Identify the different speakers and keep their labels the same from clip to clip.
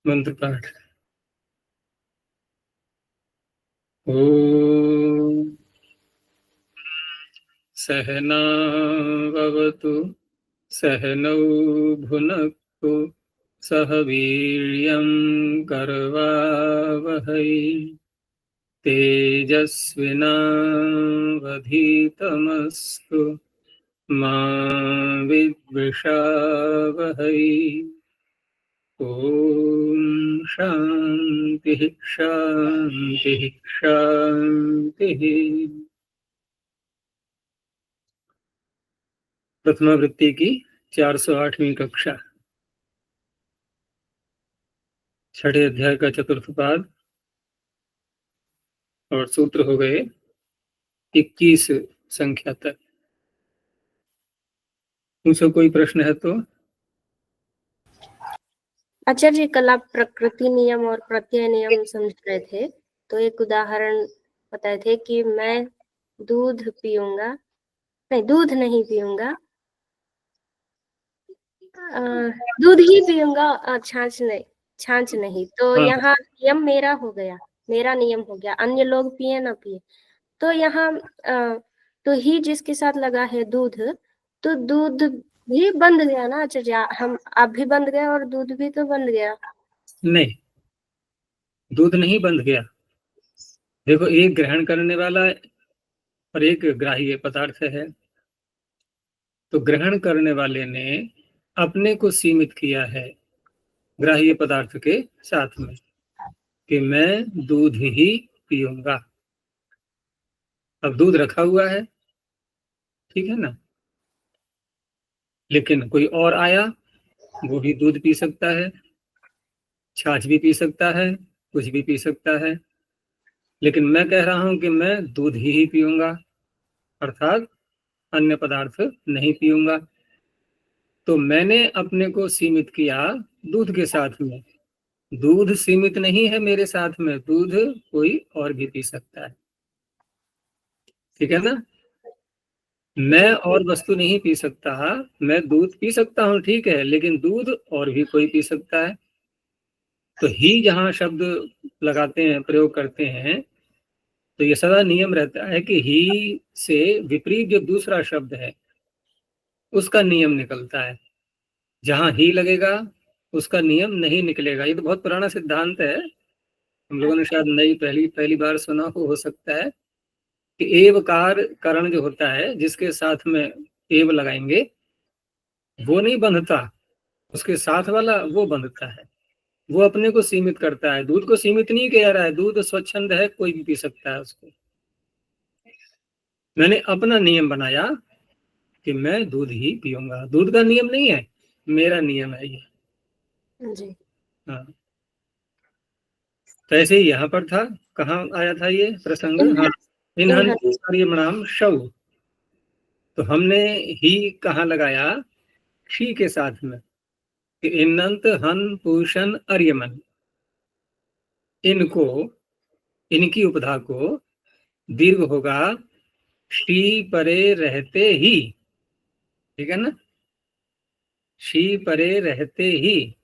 Speaker 1: मंत्र पाठ। ओम सहनावतु सहनौ भुनक्तु सह वीर्यं करवावहै तेजस्विनावधीतमस्तु मा विद्विषावहै। ओम शांति शांति शांति। प्रथमावृत्ति की 408वीं कक्षा, छठे अध्याय का चतुर्थ पाद और सूत्र हो गए 21 संख्या तक। मुझसे कोई प्रश्न है तो?
Speaker 2: आचार्य जी, कल आप प्रकृति नियम और प्रत्यय नियम समझ रहे थे, तो एक उदाहरण बताए थे कि मैं दूध पीऊंगा, नहीं दूध नहीं पीऊंगा, दूध ही पीऊंगा, छाछ नहीं। तो
Speaker 1: हाँ,
Speaker 2: यहाँ नियम मेरा हो गया, मेरा नियम हो गया, अन्य लोग पिए ना पिए। तो यहाँ तो ही जिसके साथ लगा है दूध, तो दूध भी बंद गया ना आचार्य? हम आप भी बंद गए और दूध भी तो बंद गया।
Speaker 1: नहीं, दूध नहीं बंध गया। देखो, एक ग्रहण करने वाला और एक ग्राह्य पदार्थ है। तो ग्रहण करने वाले ने अपने को सीमित किया है ग्राह्य पदार्थ के साथ में कि मैं दूध ही पीऊंगा। अब दूध रखा हुआ है, ठीक है ना, लेकिन कोई और आया, वो भी दूध पी सकता है, छाछ भी पी सकता है, कुछ भी पी सकता है, लेकिन मैं कह रहा हूं कि मैं दूध ही पीऊंगा, अर्थात अन्य पदार्थ नहीं पीऊंगा। तो मैंने अपने को सीमित किया दूध के साथ में। दूध सीमित नहीं है मेरे साथ में, दूध कोई और भी पी सकता है, ठीक है ना। मैं और वस्तु नहीं पी सकता, मैं दूध पी सकता हूँ, ठीक है, लेकिन दूध और भी कोई पी सकता है। तो ही जहाँ शब्द लगाते हैं, प्रयोग करते हैं, तो ये सदा नियम रहता है कि ही से विपरीत जो दूसरा शब्द है उसका नियम निकलता है। जहां ही लगेगा उसका नियम नहीं निकलेगा। ये तो बहुत पुराना सिद्धांत है, हम लोगों ने शायद नई पहली पहली बार सुना हो सकता है कि एवकार करण जो होता है, जिसके साथ में एव लगाएंगे वो नहीं बंधता, उसके साथ वाला वो बंधता है। वो अपने को सीमित करता है, दूध को सीमित नहीं किया रहा है। दूध स्वच्छंद है, कोई भी पी सकता है उसको। मैंने अपना नियम बनाया कि मैं दूध ही पीऊंगा। दूध का नियम नहीं है, मेरा नियम है ये।
Speaker 2: जी।
Speaker 1: हाँ, तो ऐसे ही यहाँ पर था। कहाँ आया था ये प्रसंग? हाँ, इन्हन आर्यमणाम शव। तो हमने ही कहाँ लगाया? शी के साथ में कि इन्नंत हन पूषण अर्यमन। इनको, इनकी उपधा को दीर्घ होगा शी परे रहते ही, ठीक है ना, शी परे रहते ही।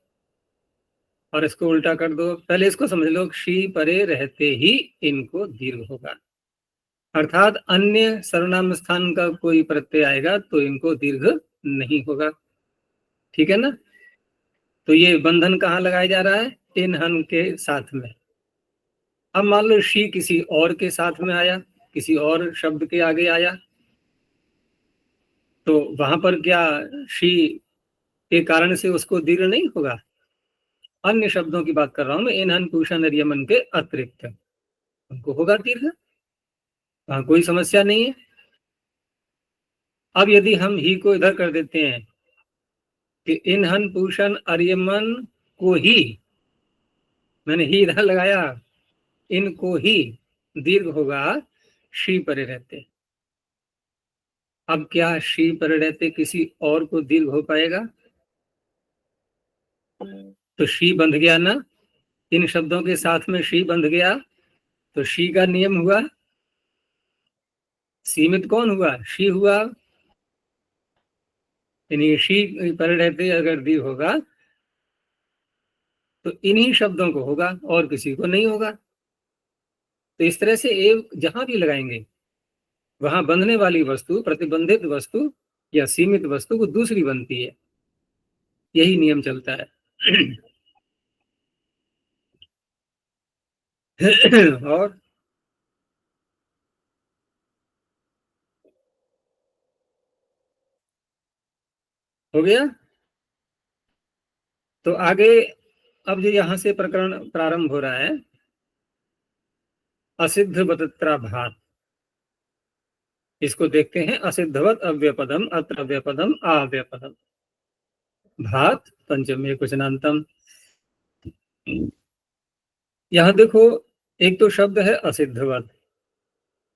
Speaker 1: और इसको उल्टा कर दो, पहले इसको समझ लो, शी परे रहते ही इनको दीर्घ होगा, अर्थात अन्य सर्वनाम स्थान का कोई प्रत्यय आएगा तो इनको दीर्घ नहीं होगा, ठीक है ना। तो ये बंधन कहाँ लगाया जा रहा है? इन हन के साथ में। अब मान लो शी किसी और के साथ में आया, किसी और शब्द के आगे आया, तो वहां पर क्या शी के कारण से उसको दीर्घ नहीं होगा? अन्य शब्दों की बात कर रहा हूं मैं, इन हन पूषण यमन के अतिरिक्त उनको होगा दीर्घ, वहां कोई समस्या नहीं है। अब यदि हम ही को इधर कर देते हैं कि इन हन पूषण अर्यमन को ही, मैंने ही इधर लगाया, इनको ही दीर्घ होगा शी परे रहते। अब क्या शी परे रहते किसी और को दीर्घ हो पाएगा? तो शी बंध गया ना, इन शब्दों के साथ में शी बंध गया, तो शी का नियम हुआ। सीमित कौन हुआ? शी हुआ। यानी शी परे रहते अगर दीर्घ होगा तो इन्हीं शब्दों को होगा और किसी को नहीं होगा। तो इस तरह से एव जहां भी लगाएंगे वहां बंधने वाली वस्तु प्रतिबंधित वस्तु या सीमित वस्तु को दूसरी बनती है, यही नियम चलता है। और हो गया। तो आगे अब जो यहां से प्रकरण प्रारंभ हो रहा है, असिद्ध बतत्राभात, इसको देखते हैं। असिद्धवत अव्यपदम अत्र अव्यपदम अव्यपदम भात पंचमे क्वचनांतम। यहां देखो, एक तो शब्द है असिद्धवत,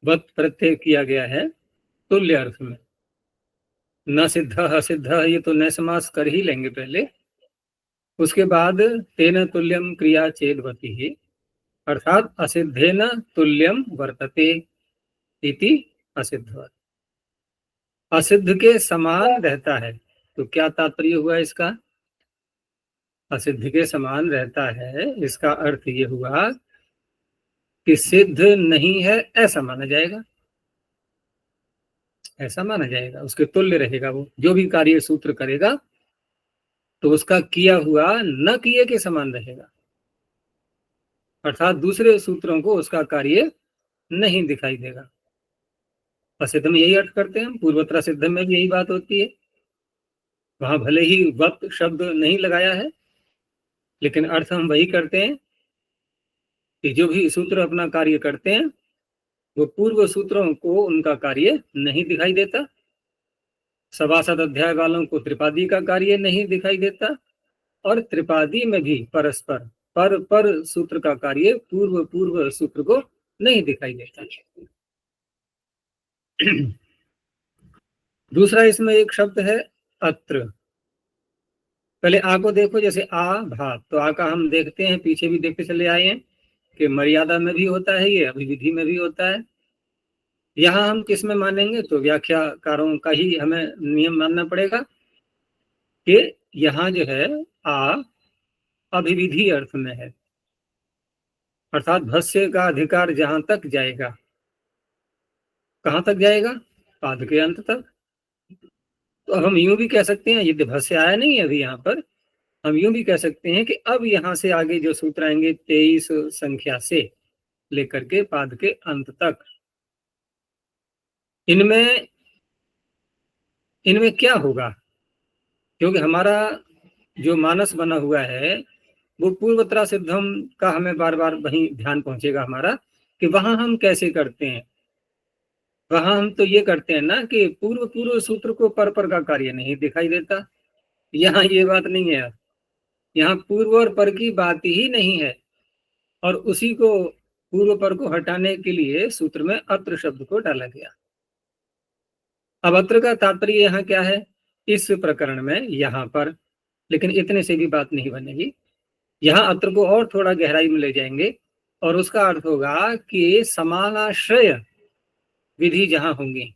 Speaker 1: वत प्रत्यय किया गया है तुल्य अर्थ में। न सिद्ध असिद्ध, ये तो न समास कर ही लेंगे पहले। उसके बाद तेन तुल्यम क्रिया चेदवती ही, अर्थात असिद्धेन तुल्यम वर्तते इति असिद्धवत, असिद्ध के समान रहता है। तो क्या तात्पर्य हुआ इसका? असिद्ध के समान रहता है, इसका अर्थ ये हुआ कि सिद्ध नहीं है ऐसा माना जाएगा, ऐसा माना जाएगा। उसके तुल्य रहेगा, वो जो भी कार्य सूत्र करेगा तो उसका किया हुआ न किए के समान रहेगा, अर्थात दूसरे सूत्रों को उसका कार्य नहीं दिखाई देगा। असिद्ध में यही अर्थ करते हैं हम, पूर्वोत्तर सिद्ध में भी यही बात होती है। वहां भले ही वक्त शब्द नहीं लगाया है, लेकिन अर्थ हम वही करते हैं कि जो भी सूत्र अपना कार्य करते हैं वो पूर्व सूत्रों को उनका कार्य नहीं दिखाई देता। सभासद अध्याय वालों को त्रिपादी का कार्य नहीं दिखाई देता, और त्रिपादी में भी परस्पर पर सूत्र का कार्य पूर्व पूर्व सूत्र को नहीं दिखाई देता। दूसरा इसमें एक शब्द है अत्र। पहले आ को देखो, जैसे आ भात, तो आ का हम देखते हैं, पीछे भी देखते चले आए हैं कि मर्यादा में भी होता है, ये अभिविधि में भी होता है। यहाँ हम किस में मानेंगे? तो व्याख्याकारों का ही हमें नियम मानना पड़ेगा कि यहाँ जो है आ अभिविधि अर्थ में है, अर्थात भस्य का अधिकार जहां तक जाएगा। कहां तक जाएगा? पाद के अंत तक। तो अब हम यूं भी कह सकते हैं, यदि भस्य आया नहीं है अभी यहाँ पर, हम यूं भी कह सकते हैं कि अब यहाँ से आगे जो सूत्र आएंगे 23 संख्या से लेकर के पाद के अंत तक, इनमें इनमें क्या होगा? क्योंकि हमारा जो मानस बना हुआ है वो पूर्वोत्तरा सिद्धम का, हमें बार बार वहीं ध्यान पहुंचेगा हमारा कि वहां हम कैसे करते हैं। वहां हम तो ये करते हैं ना कि पूर्व पूर्व सूत्र को पर का कार्य नहीं दिखाई देता। यहाँ ये बात नहीं है, यहाँ पूर्व और पर की बात ही नहीं है, और उसी को पूर्व पर को हटाने के लिए सूत्र में अत्र शब्द को डाला गया। अब अत्र का तात्पर्य यहाँ क्या है इस प्रकरण में? यहाँ पर लेकिन इतने से भी बात नहीं बनेगी। यहाँ अत्र को और थोड़ा गहराई में ले जाएंगे और उसका अर्थ होगा कि समानाश्रय विधि जहां होंगी,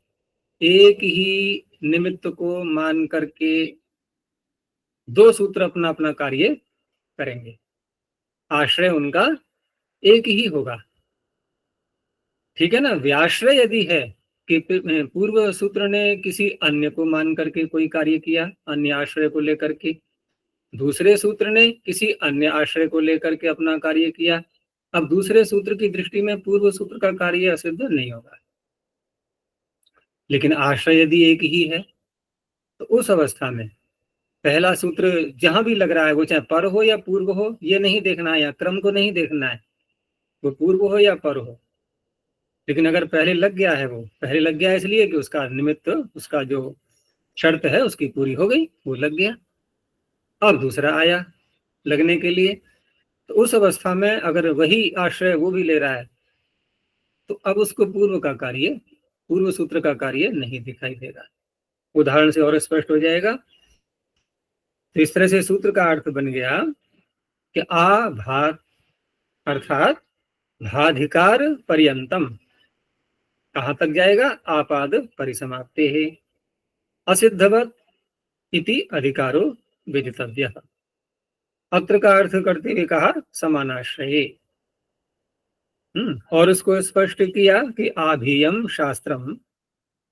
Speaker 1: एक ही निमित्त को मान करके दो सूत्र अपना अपना कार्य करेंगे, आश्रय उनका एक ही होगा। ठीक है ना? व्याश्रय यदि है कि पूर्व सूत्र ने किसी अन्य को मान करके कोई कार्य किया, अन्य आश्रय को लेकर के, दूसरे सूत्र ने किसी अन्य आश्रय को लेकर के अपना कार्य किया, अब दूसरे सूत्र की दृष्टि में पूर्व सूत्र का कार्य असिद्ध नहीं होगा। लेकिन आश्रय यदि एक ही है तो उस अवस्था में पहला सूत्र जहां भी लग रहा है, वो चाहे पर हो या पूर्व हो, ये नहीं देखना है, या क्रम को नहीं देखना है, वो पूर्व हो या पर हो। लेकिन अगर पहले लग गया है, वो पहले लग गया है इसलिए कि उसका निमित्त, उसका जो शर्त है उसकी पूरी हो गई, वो लग गया। अब दूसरा आया लगने के लिए, तो उस अवस्था में अगर वही आश्रय वो भी ले रहा है तो अब उसको पूर्व का कार्य, पूर्व सूत्र का कार्य नहीं दिखाई देगा। उदाहरण से और स्पष्ट हो जाएगा। तो इस तरह से सूत्र का अर्थ बन गया कि आ भात, अर्थात भाधिकार पर्यंतम, कहां तक जाएगा? आपाद परिसमाप्ते है। असिद्धवत इति अधिकारो विदितव्यः। अत्र का अर्थ करते हुए कहा समानाश्रये। और उसको स्पष्ट किया कि आभीयम शास्त्रम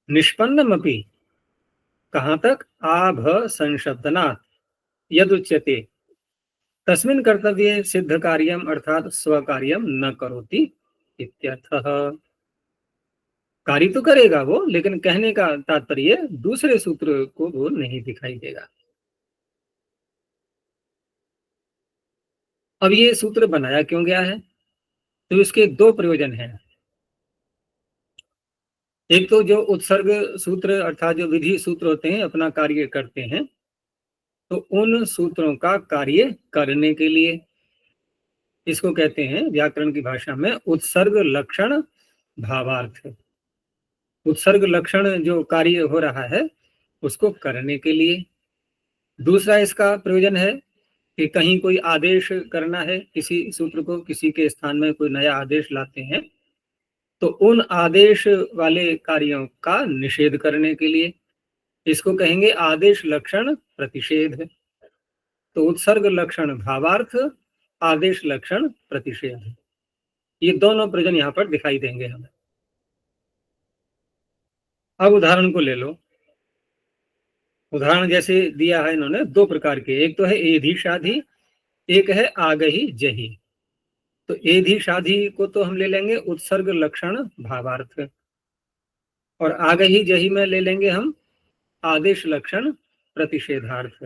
Speaker 1: निष्पन्नमपि, कहां तक, आभ संशब्दनात् यदुच्यते तस्मिन् कर्तव्ये सिद्ध कार्यम अर्थात स्वकार्यम न करोति इत्यर्थः। कार्य तो करेगा वो, लेकिन कहने का तात्पर्य दूसरे सूत्र को वो नहीं दिखाई देगा। अब ये सूत्र बनाया क्यों गया है, तो इसके दो प्रयोजन हैं। एक तो जो उत्सर्ग सूत्र अर्थात जो विधि सूत्र होते हैं अपना कार्य करते हैं, तो उन सूत्रों का कार्य करने के लिए, इसको कहते हैं व्याकरण की भाषा में उत्सर्ग लक्षण भावार्थ। उत्सर्ग लक्षण जो कार्य हो रहा है उसको करने के लिए। दूसरा इसका प्रयोजन है कि कहीं कोई आदेश करना है, किसी सूत्र को किसी के स्थान में कोई नया आदेश लाते हैं, तो उन आदेश वाले कार्यों का निषेध करने के लिए, इसको कहेंगे आदेश लक्षण प्रतिषेध। तो उत्सर्ग लक्षण भावार्थ, आदेश लक्षण प्रतिषेध, ये दोनों प्रयोजन यहाँ पर दिखाई देंगे हमें। अब उदाहरण को ले लो। उदाहरण जैसे दिया है इन्होंने दो प्रकार के, एक तो है एधी शाधी, एक है आगही जही। तो एधी शाधी को तो हम ले लेंगे उत्सर्ग लक्षण भावार्थ, और आगही जही में ले लेंगे हम आदेश लक्षण प्रतिषेधार्थ।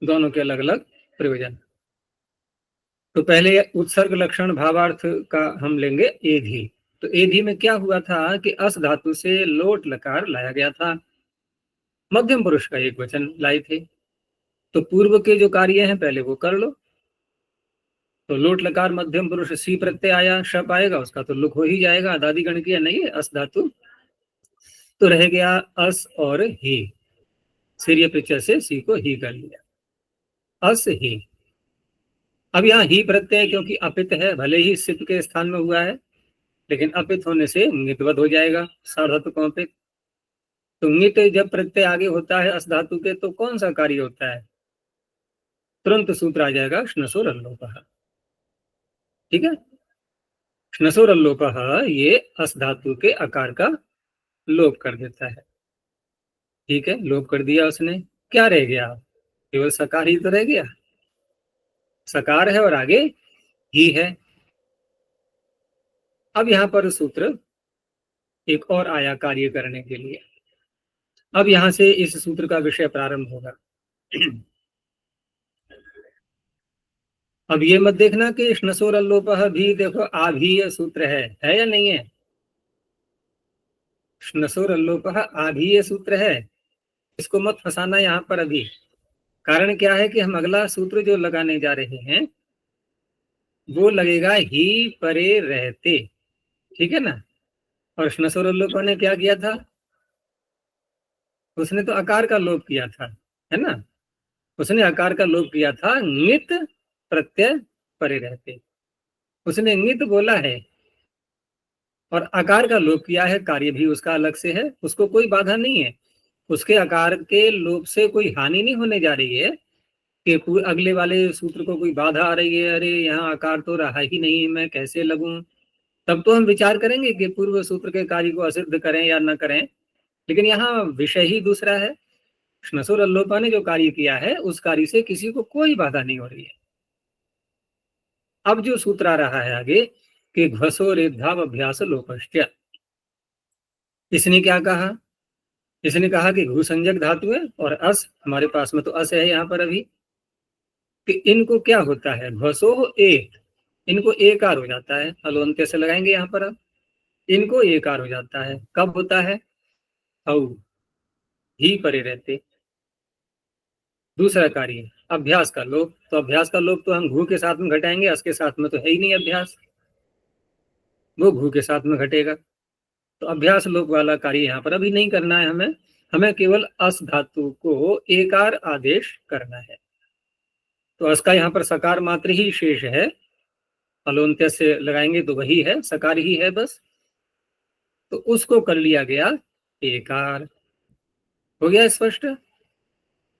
Speaker 1: दोनों के अलग अलग प्रयोजन। तो पहले उत्सर्ग लक्षण भावार्थ का हम लेंगे एधी। तो एधी में क्या हुआ था कि अस धातु से लोट लकार लाया गया था, मध्यम पुरुष का एक वचन लाए थे, तो पूर्व के जो कार्य हैं पहले वो कर लो। तो लोट लकार मध्यम पुरुष सी प्रत्यय आया, शप आएगा, उसका तो लुक हो ही जाएगा, आदादी गण किया नहीं है अस धातु, तो रह गया अस और ही। सीरिय पिक्चर से सी को ही कर लिया, अस ही। अब यहाँ ही प्रत्यय क्योंकि अपित है, भले ही सिप के स्थान में हुआ है, लेकिन अपित होने से नित्वद हो जाएगा सार्वधातुकों पे। तो नित जब प्रत्यय आगे होता है अस धातु के, तो कौन सा कार्य होता है, तुरंत सूत्र आ जाएगा श्नसोर अल्लोपः। ठीक है, श्नसोर अल्लोपः ये अस धातु के आकार का लोप कर देता है। ठीक है, लोप कर दिया उसने, क्या रह गया, केवल सकार ही तो रह गया। सकार है और आगे ही है। अब यहां पर सूत्र एक और आया कार्य करने के लिए। अब यहां से इस सूत्र का विषय प्रारंभ होगा। अब ये मत देखना कि श्नसोर अल्लोपः भी देखो आभीय सूत्र है या नहीं है। श्नसोर अल्लोपः आभीय सूत्र है, इसको मत फंसाना यहाँ पर अभी। कारण क्या है कि हम अगला सूत्र जो लगाने जा रहे हैं वो लगेगा ही परे रहते। ठीक है ना, और श्नसोर अल्लोपः ने क्या किया था, उसने तो आकार का लोप किया था, है ना, उसने आकार का लोप किया था, नित प्रत्यय परे रहते, उसने नित बोला है और आकार का लोप किया है, कार्य भी उसका अलग से है, उसको कोई बाधा नहीं है, उसके आकार के लोप से कोई हानि नहीं होने जा रही है कि अगले वाले सूत्र को कोई बाधा आ रही है, अरे यहाँ आकार तो रहा ही नहीं, मैं कैसे लगूं। तब तो हम विचार करेंगे कि पूर्व सूत्र के कार्य को असिद्ध करें या न करें, लेकिन यहाँ विषय ही दूसरा है। श्नसोर अल्लोपः ने जो कार्य किया है उस कार्य से किसी को कोई बाधा नहीं हो रही है। अब जो सूत्र आ रहा है आगे कि घ्वसोरेद्धाव अभ्यास लोपश्च, इसने क्या कहा, इसने कहा कि घु संज्ञक धातु है और अस, हमारे पास में तो अस है यहाँ पर अभी, कि इनको क्या होता है, घ्वसो एक, इनको एकार हो जाता है, हलोन्त्य से लगाएंगे यहाँ पर। अब इनको एकार हो जाता है, कब होता है, औ ही परे रहते। दूसरा कार्य अभ्यास का लोप, तो अभ्यास का लोप तो हम घू के साथ में घटाएंगे, अस के साथ में तो है ही नहीं अभ्यास, वो घू के साथ में घटेगा। तो अभ्यास लोप वाला कार्य यहाँ पर अभी नहीं करना है हमें, हमें केवल अस धातु को एकार आदेश करना है। तो अस का यहाँ पर सकार मात्र ही शेष है, हलोन्त्य से लगाएंगे तो वही है, सकार ही है बस, तो उसको कर लिया गया एकार। हो गया स्पष्ट।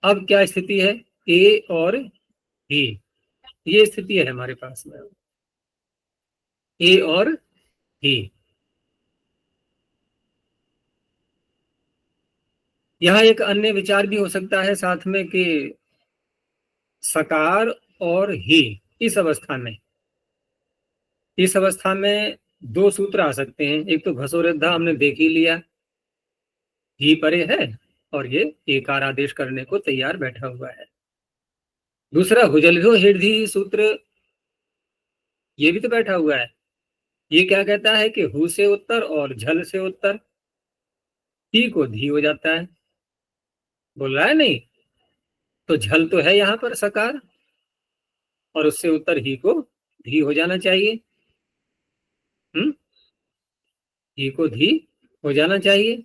Speaker 1: अब क्या स्थिति है, ए और ही, ये स्थिति है हमारे पास में, ए और ही। यहाँ एक अन्य विचार भी हो सकता है साथ में कि सकार और ही, इस अवस्था में दो सूत्र आ सकते हैं। एक तो घसोरेद्धा हमने देख ही लिया, ही परे है और ये एकार आदेश करने को तैयार बैठा हुआ है। दूसरा हुजल्भ्यो हिर्धी सूत्र, ये भी तो बैठा हुआ है। ये क्या कहता है कि हु से उत्तर और झल से उत्तर, ही को धी हो जाता है, बोल रहा है नहीं, तो झल तो है यहाँ पर सकार और उससे उत्तर ही को धी हो जाना चाहिए। ही को धी हो जाना चाहिए।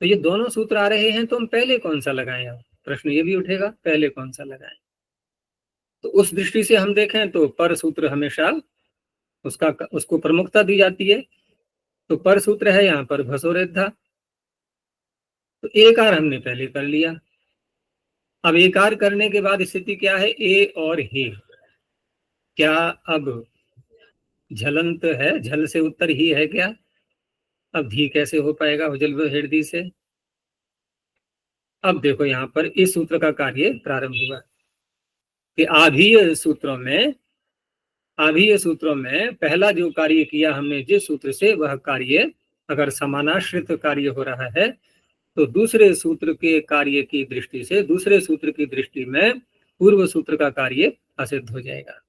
Speaker 1: तो ये दोनों सूत्र आ रहे हैं, तो हम पहले कौन सा लगाएं? अब प्रश्न ये भी उठेगा, पहले कौन सा लगाएं? तो उस दृष्टि से हम देखें तो पर सूत्र हमेशा उसको प्रमुखता दी जाती है। तो पर सूत्र है यहाँ पर घसोरेद्धा, तो एकार हमने पहले कर लिया। अब एकार करने के बाद स्थिति क्या है? ए और हे, क्या अब झलंत है? झल से उत्तर ही है क्या? अब धी कैसे हो पाएगा हुजल्भ्यो हिर्दी से? अब देखो यहाँ पर इस सूत्र का कार्य प्रारंभ हुआ कि आभीय सूत्रों में पहला जो कार्य किया हमने जिस सूत्र से, वह कार्य अगर समानाश्रित कार्य हो रहा है तो दूसरे सूत्र के कार्य की दृष्टि से, दूसरे सूत्र की दृष्टि में पूर्व सूत्र का कार्य असिद्ध हो जाएगा।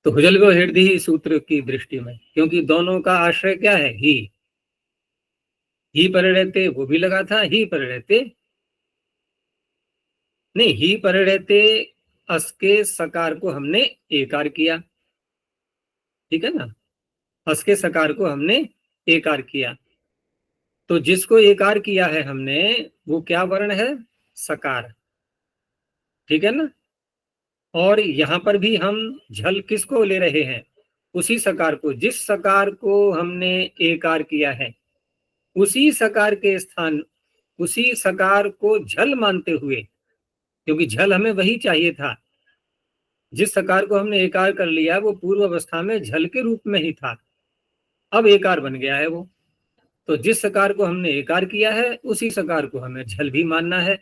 Speaker 1: तो हुजल्भ्यो हिर्दी सूत्र की दृष्टि में, क्योंकि दोनों का आश्रय क्या है? ही पर रहते वो भी लगा था, ही पर रहते नहीं, ही पर रहते अस के सकार को हमने एकार किया, ठीक है ना, अस के सकार को हमने एकार किया। तो जिसको एकार किया है हमने वो क्या वर्ण है? सकार, ठीक है ना। और यहां पर भी हम झल किसको ले रहे हैं? उसी सकार को, जिस सकार को हमने एकार किया है उसी सकार के स्थान, उसी सकार को झल मानते हुए, क्योंकि झल हमें वही चाहिए था, जिस सकार को हमने एकार कर लिया वो पूर्व अवस्था में झल के रूप में ही था, अब एकार बन गया है वो। तो जिस सकार को हमने एकार किया है उसी सकार को हमें झल भी मानना है।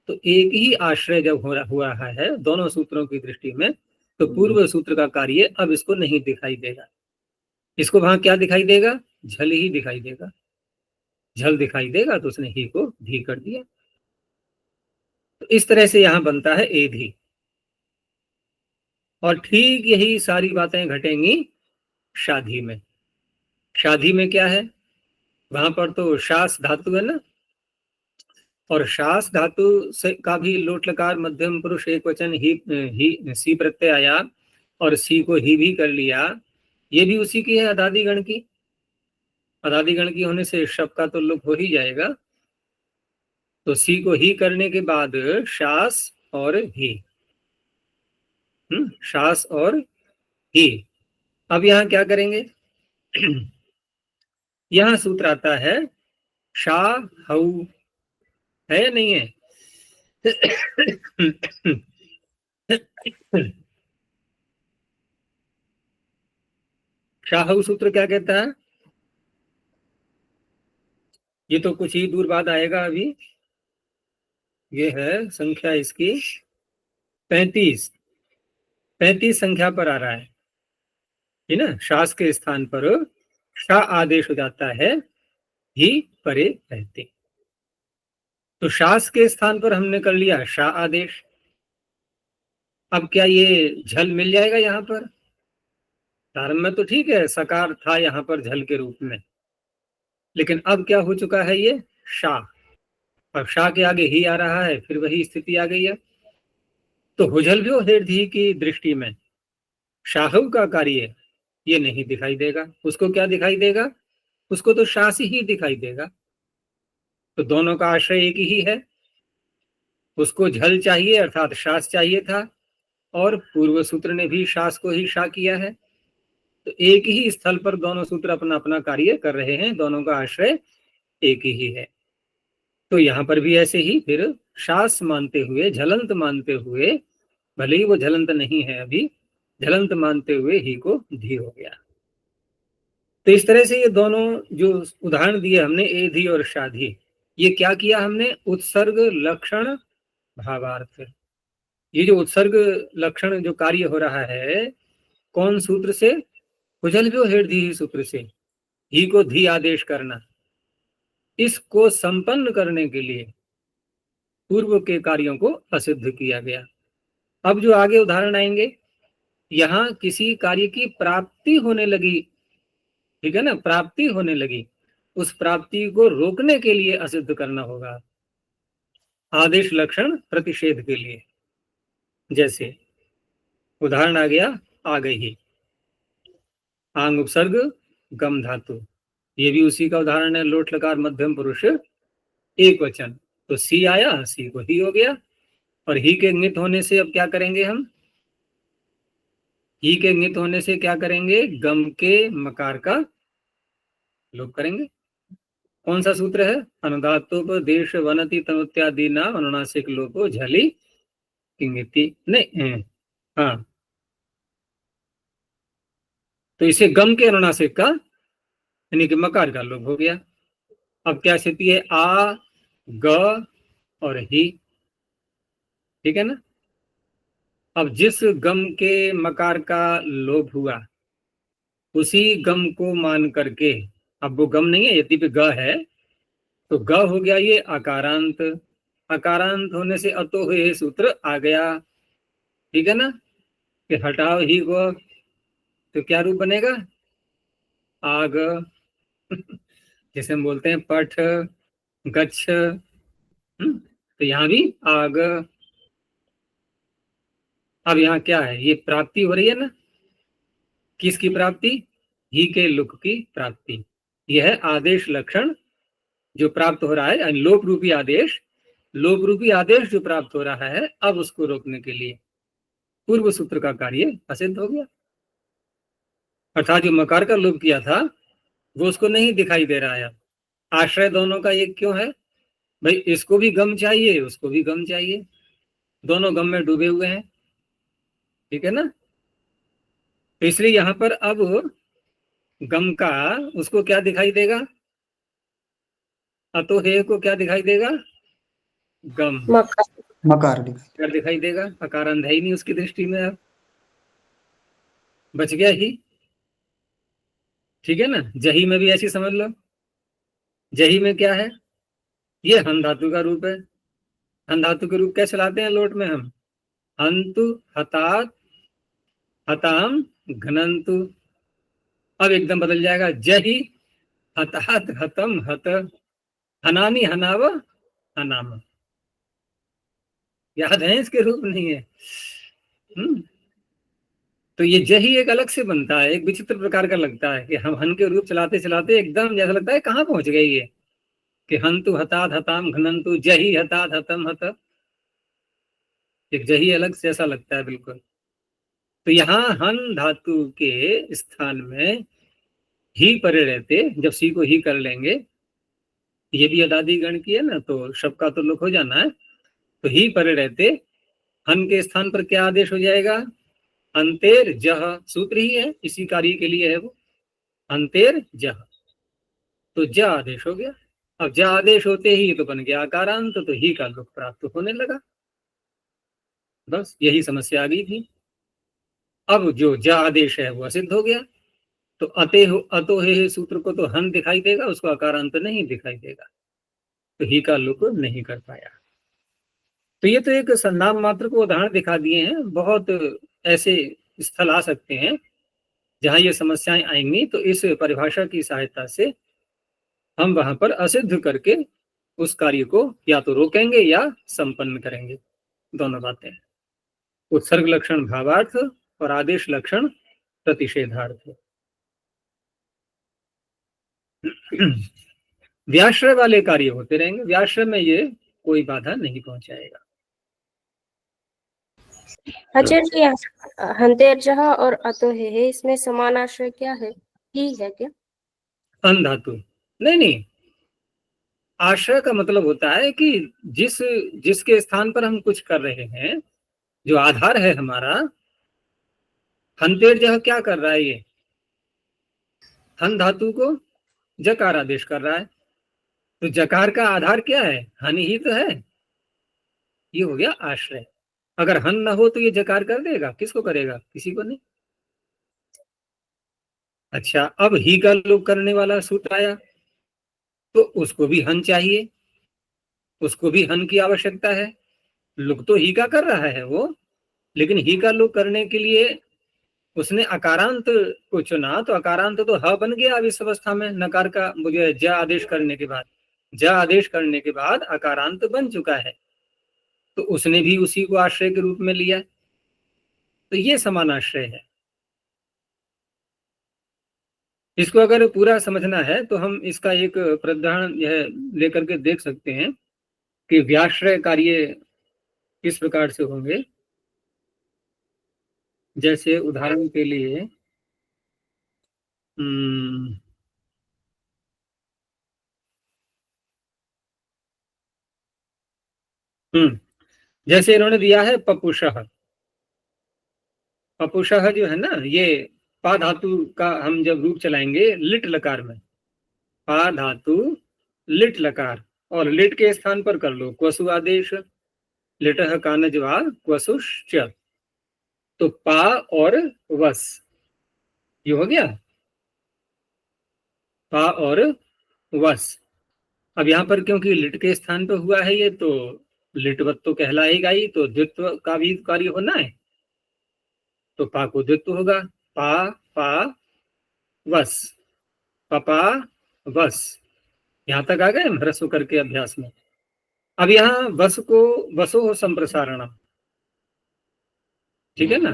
Speaker 1: तो एक ही आश्रय जब हुआ है दोनों सूत्रों की दृष्टि में, तो पूर्व सूत्र का कार्य अब इसको नहीं दिखाई देगा। इसको वहां क्या दिखाई देगा? झल ही दिखाई देगा। झल दिखाई देगा तो उसने ही को धी कर दिया। तो इस तरह से यहां बनता है ए धी। और ठीक यही सारी बातें घटेंगी शादी में। शादी में क्या है? वहां पर तो शास धातु है ना, और शास धातु से का भी लोट लकार मध्यम पुरुष एक वचन ही सी प्रत्यय आया और सी को ही भी कर लिया। ये भी उसी की है, अदादि गण की। अदादि गण की होने से शब का तो लुक हो ही जाएगा। तो सी को ही करने के बाद शास और ही, शास और ही। अब यहां क्या करेंगे? यहां सूत्र आता है शा हऊ, है या नहीं है? शाहू सूत्र क्या कहता है? ये तो कुछ ही दूर बाद आएगा। अभी ये है संख्या इसकी 35 संख्या पर आ रहा है ना। शास के स्थान पर शा आदेश हो जाता है ही परे रहते। तो शास के स्थान पर हमने कर लिया शा आदेश। अब क्या ये झल मिल जाएगा यहाँ पर? प्रारंभ में तो ठीक है, सकार था यहाँ पर झल के रूप में, लेकिन अब क्या हो चुका है? ये शा, अब शा के आगे ही आ रहा है, फिर वही स्थिति आ गई है। तो हुजल्भ्यो हिर्दी की दृष्टि में शाहू का कार्य ये नहीं दिखाई देगा। उसको क्या दिखाई देगा? उसको तो शास ही दिखाई देगा। तो दोनों का आश्रय एक ही है। उसको झल चाहिए अर्थात शास चाहिए था, और पूर्व सूत्र ने भी शास को ही शा किया है। तो एक ही स्थल पर दोनों सूत्र अपना अपना कार्य कर रहे हैं, दोनों का आश्रय एक ही है। तो यहाँ पर भी ऐसे ही फिर शास मानते हुए, झलंत मानते हुए, भले ही वो झलंत नहीं है अभी, झलंत मानते हुए ही को धी हो गया। तो इस तरह से ये दोनों जो उदाहरण दिए हमने, एधि और शाधि, ये क्या किया हमने? उत्सर्ग लक्षण भावार्थ। ये जो उत्सर्ग लक्षण जो कार्य हो रहा है, कौन सूत्र से? कुजल हेडधी सूत्र से, ही को धी आदेश करना। इसको संपन्न करने के लिए पूर्व के कार्यों को असिद्ध किया गया। अब जो आगे उदाहरण आएंगे, यहां किसी कार्य की प्राप्ति होने लगी, ठीक है ना, प्राप्ति होने लगी, उस प्राप्ति को रोकने के लिए असिद्ध करना होगा, आदेश लक्षण प्रतिषेध के लिए। जैसे उदाहरण आ गया, आ गई ही, आंग उपसर्ग गम धातु, ये भी उसी का उदाहरण है, लोट लकार मध्यम पुरुष एक वचन। तो सी आया, सी को ही हो गया, और ही के इंगित होने से अब क्या करेंगे हम? ही के इंगित होने से क्या करेंगे? गम के मकार का लोप करेंगे। कौन सा सूत्र है? अनुदातोपदेश वनति तनुत्यादि ना अनुनासिक लोपो झली इंगिति, नहीं, हाँ, तो इसे गम के अनुनासिक का यानी कि मकार का लोप हो गया। अब क्या स्थिति है? आ, ग और ही, ठीक है ना। अब जिस गम के मकार का लोप हुआ, उसी गम को मान करके, अब वो गम नहीं है, यद्यपि ग है, तो ग हो गया ये अकारांत। अकारांत होने से अतो हुए सूत्र आ गया, ठीक है ना, कि हटाओ ही को, तो क्या रूप बनेगा? आग। जैसे हम बोलते हैं पठ, गच्छ, तो यहां भी आग। अब यहाँ क्या है? ये प्राप्ति हो रही है ना, किसकी प्राप्ति? ही के लुक की प्राप्ति। यह है आदेश लक्षण जो प्राप्त हो रहा है, लोप रूपी आदेश, लोप रूपी आदेश जो प्राप्त हो रहा है, अब उसको रोकने के लिए पूर्व सूत्र का कार्य असिद्ध हो गया। अर्थात जो मकार का लोप किया था वो उसको नहीं दिखाई दे रहा है। आश्रय दोनों का एक क्यों है? भाई इसको भी गम चाहिए, उसको भी गम चाहिए, दोनों गम में डूबे हुए हैं, ठीक है ना। इसलिए यहां पर अब गम का उसको क्या दिखाई देगा? अतो हे को क्या दिखाई देगा? गम,
Speaker 3: मकार
Speaker 1: क्या दिखाई देगा? अकार अंधा ही नहीं उसकी दृष्टि में, अब बच गया ही, ठीक है ना। जही में भी ऐसी समझ लो, जही में क्या है? ये हन धातु का रूप है। हन धातु के रूप कैसे लाते हैं लोट में हम? हंतु, हतात, हताम, घनंतु। अब एकदम बदल जाएगा, जही, हतात, हतम, हत, हनानी, हनाव, हनाम। याद है? इसके रूप नहीं है। तो ये जही एक अलग से बनता है, एक विचित्र प्रकार का लगता है कि हम हन के रूप चलाते चलाते एकदम जैसा लगता है कहाँ पहुंच गए ये, कि हंतु, हतात, हताम, घनंतु, जही, हतात, हतम, हत, एक जही अलग से ऐसा लगता है बिल्कुल। तो यहाँ हन धातु के स्थान में ही परे रहते, जब सी को ही कर लेंगे, ये भी अदादी गण की है ना, तो शब्द का तो लुक हो जाना है, तो ही परे रहते हन के स्थान पर क्या आदेश हो जाएगा? अंतेर जह, सूत्र ही है, इसी कार्य के लिए है वो, अंतेर जह, तो ज आदेश हो गया। अब ज आदेश होते ही तो बन गया आकारांत, तो ही का लुक प्राप्त होने लगा। बस यही समस्या आ गई थी। अब जो ज आदेश है वो असिद्ध हो गया, तो अतो हे सूत्र को तो हन दिखाई देगा, उसको आकारांत नहीं दिखाई देगा, तो ही का लुक नहीं कर पाया। तो ये तो एक संधान मात्र को उदाहरण दिखा दिए हैं। बहुत ऐसे स्थल आ सकते हैं जहां ये समस्याएं आएंगी, तो इस परिभाषा की सहायता से हम वहां पर असिद्ध करके उस कार्य को या तो रोकेंगे या संपन्न करेंगे, दोनों बातें। उत्सर्ग लक्षण भावार्थ और आदेश लक्षण प्रतिषेधार्थ। व्याश्रय वाले कार्य होते रहेंगे, व्याश्रय में ये कोई बाधा नहीं पहुंचाएगा।
Speaker 2: आचार्य जी, हंतेर जह और अतो है, इसमें समान आश्रय क्या है? ही है क्या?
Speaker 1: अन धातु नहीं, आश्रय का मतलब होता है कि जिसके स्थान पर हम कुछ कर रहे हैं, जो आधार है हमारा, हंतेर जह क्या कर रहा है, ये हन धातु को जकार आदेश कर रहा है, तो जकार का आधार क्या है, हन ही तो है, ये हो गया आश्रय। अगर हन ना हो तो ये जकार कर देगा, किसको करेगा, किसी को नहीं। अच्छा, अब ही का लोप करने वाला सूत्र आया, तो उसको भी हन चाहिए, उसको भी हन की आवश्यकता है। लुक तो ही का कर रहा है वो, लेकिन ही का लोप करने के लिए उसने अकारांत को चुना, तो अकारांत तो ह बन गया अब इस अवस्था में, नकार का मुझे ज आदेश करने के बाद, ज आदेश करने के बाद अकारांत बन चुका है, तो उसने भी उसी को आश्रय के रूप में लिया, तो ये समान आश्रय है। इसको अगर पूरा समझना है तो हम इसका एक प्रदर्शन यह लेकर के देख सकते हैं कि व्याश्रय कार्य किस प्रकार से होंगे। जैसे उदाहरण के लिए जैसे इन्होंने दिया है पपुषः, पपुषः जो है ना, ये पा धातु का हम जब रूप चलाएंगे लिट लकार में, पा धातु लिट लकार, और लिट के स्थान पर कर लो क्वसु आदेश, लिटः कानजवा क्वसुश्च, तो पा और वस, ये हो गया पा और वस। अब यहाँ पर क्योंकि लिट के स्थान पर हुआ है ये, तो लिटवत तो कहलाएगा ही, तो द्वित्व का भी कार्य होना है, तो पा को द्वित्व होगा, पा पा वस, पपा वस। यहां तक आ गए हम ह्रस्व करके अभ्यास में। अब यहाँ वस को वसो संप्रसारणम, ठीक है ना,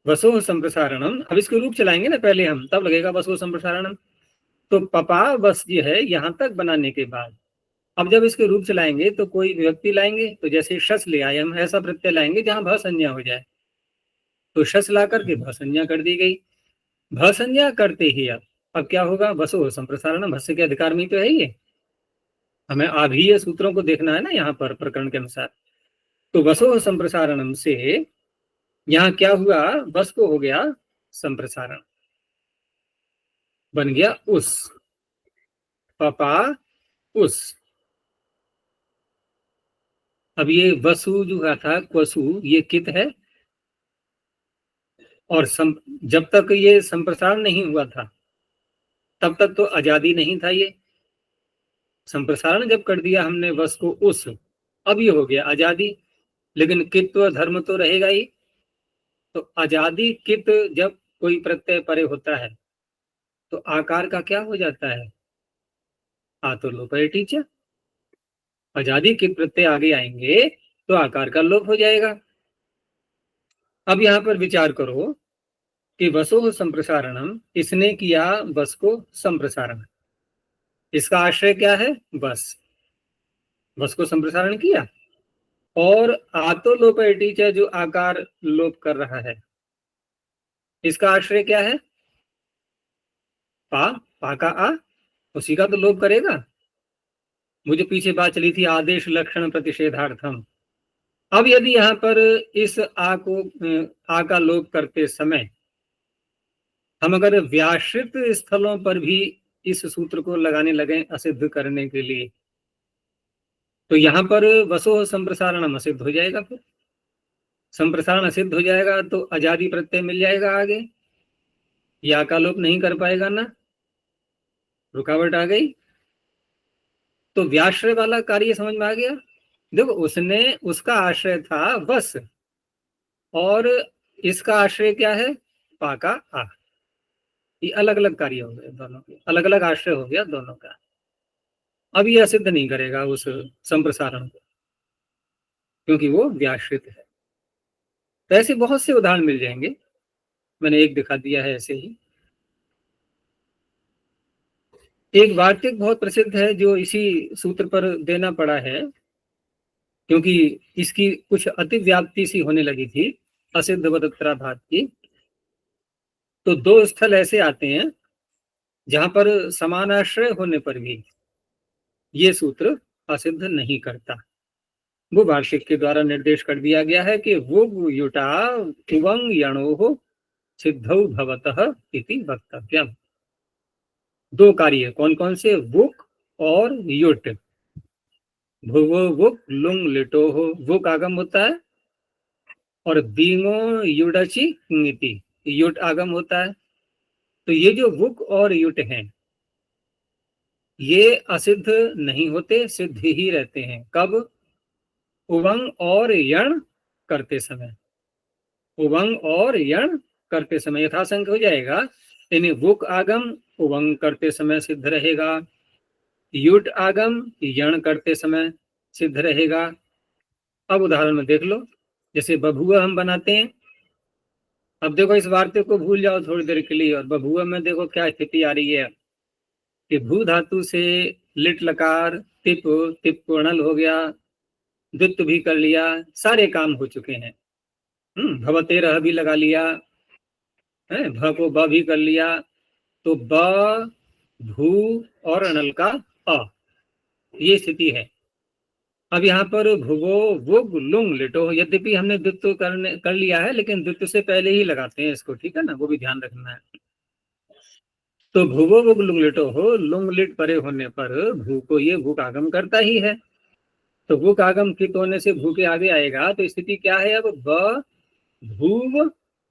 Speaker 1: वसो संप्रसारणम, अब इसके रूप चलाएंगे ना पहले हम, तब लगेगा वसो संप्रसारणम। तो पपा वस जो है यहां तक बनाने के बाद, अब जब इसके रूप चलाएंगे तो कोई व्यक्ति लाएंगे, तो जैसे शस ले आए हम, ऐसा प्रत्यय लाएंगे जहां भ संज्ञा हो जाए, तो शस ला करके भ संज्ञा कर दी गई। भ संज्ञा करते ही अब क्या होगा, वसो संप्रसारण, भस्य के अधिकार में तो है ये, हमें आभीय सूत्रों को देखना है ना यहाँ पर प्रकरण के अनुसार। तो वसो संप्रसारणम से यहाँ क्या हुआ, वस को हो गया संप्रसारण, बन गया उस, पपा उस। अब ये वसु जो था क्वसु, ये कित है, और जब तक ये संप्रसारण नहीं हुआ था तब तक तो आजादी नहीं था, ये संप्रसारण जब कर दिया हमने वस को उस, अब ये हो गया आजादी, लेकिन कित्व धर्म तो रहेगा ही। तो आजादी कित जब कोई प्रत्यय परे होता है तो आकार का क्या हो जाता है, आ तो लोप है टीचर, आजादी कित प्रत्यय आगे आएंगे तो आकार का लोप हो जाएगा। अब यहाँ पर विचार करो कि वसो संप्रसारणम, इसने किया वस को संप्रसारण, इसका आश्रय क्या है, वस, वस को संप्रसारण किया, और आतो लोप टीचर जो आकार लोप कर रहा है, इसका आश्रय क्या है, पा, पा का आ, उसी का तो लोप करेगा। मुझे पीछे बात चली थी आदेश लक्षण प्रतिषेधार्थम। अब यदि यहाँ पर इस आ को आ का लोप करते समय हम अगर व्याश्रित स्थलों पर भी इस सूत्र को लगाने लगे असिद्ध करने के लिए, तो यहाँ पर वसो संप्रसारण असिद्ध हो जाएगा, फिर संप्रसारण असिद्ध हो जाएगा तो आजादी प्रत्यय मिल जाएगा आगे, या का लोप नहीं कर पाएगा ना, रुकावट आ गई। तो व्याश्रय वाला कार्य समझ में आ गया। देखो उसने, उसका आश्रय था वस, और इसका आश्रय क्या है, पा का आ, ये अलग अलग कार्य हो गए दोनों के, अलग अलग आश्रय हो गया दोनों का। अब ये असिद्ध नहीं करेगा उस संप्रसारण को, क्योंकि वो व्याश्रित है। तो ऐसे बहुत से उदाहरण मिल जाएंगे, मैंने एक दिखा दिया है ऐसे ही। एक वार्तिक बहुत प्रसिद्ध है जो इसी सूत्र पर देना पड़ा है, क्योंकि इसकी कुछ अतिव्याप्ति सी होने लगी थी असिद्ध वदत्राभात की। तो दो स्थल ऐसे आते हैं जहां पर समानाश्रय होने पर भी ये सूत्र असिद्ध नहीं करता। वो वार्षिक के द्वारा निर्देश कर दिया गया है कि वो युटा उवंग यणोः सिद्धौ भवतः इति वक्तव्यम। दो कार्य कौन कौन से, वुक और युट। भुवो वुक लुंग लिटो हो, वुक आगम होता है, और दींगो युडची नीति युट आगम होता है। तो ये जो वुक और युट हैं ये असिद्ध नहीं होते, सिद्ध ही रहते हैं। कब? उवंग और यण करते समय। उवंग और यण करते समय यथासंख्य हो जाएगा, यानी वुक आगम उवंग करते समय सिद्ध रहेगा, युट आगम यण करते समय सिद्ध रहेगा। अब उदाहरण में देख लो, जैसे बभुआ हम बनाते हैं। अब देखो इस वार्ते को भूल जाओ थोड़ी देर के लिए, और बभुआ में देखो क्या स्थिति आ रही है कि भू धातु से लिट लकार तिप, तिप को अणल हो गया, द्वित्व भी कर लिया, सारे काम हो चुके हैं। भवते रह भी लगा लिया है, भ को ब भी कर लिया, तो ब भू और अनल का अ, ये स्थिति है। अब यहाँ पर भुवो वुग लुंग लिटो, यद्यपि हमने द्वित्व कर लिया है, लेकिन द्वित्व से पहले ही लगाते हैं इसको, ठीक है ना, वो भी ध्यान रखना है। तो भुवो वुग लुंग लिटो हो, लुंग लिट परे होने पर भू को ये भूक आगम करता ही है। तो भूक आगम कित होने से भू के आगे आएगा, तो स्थिति क्या है अब? ब भूव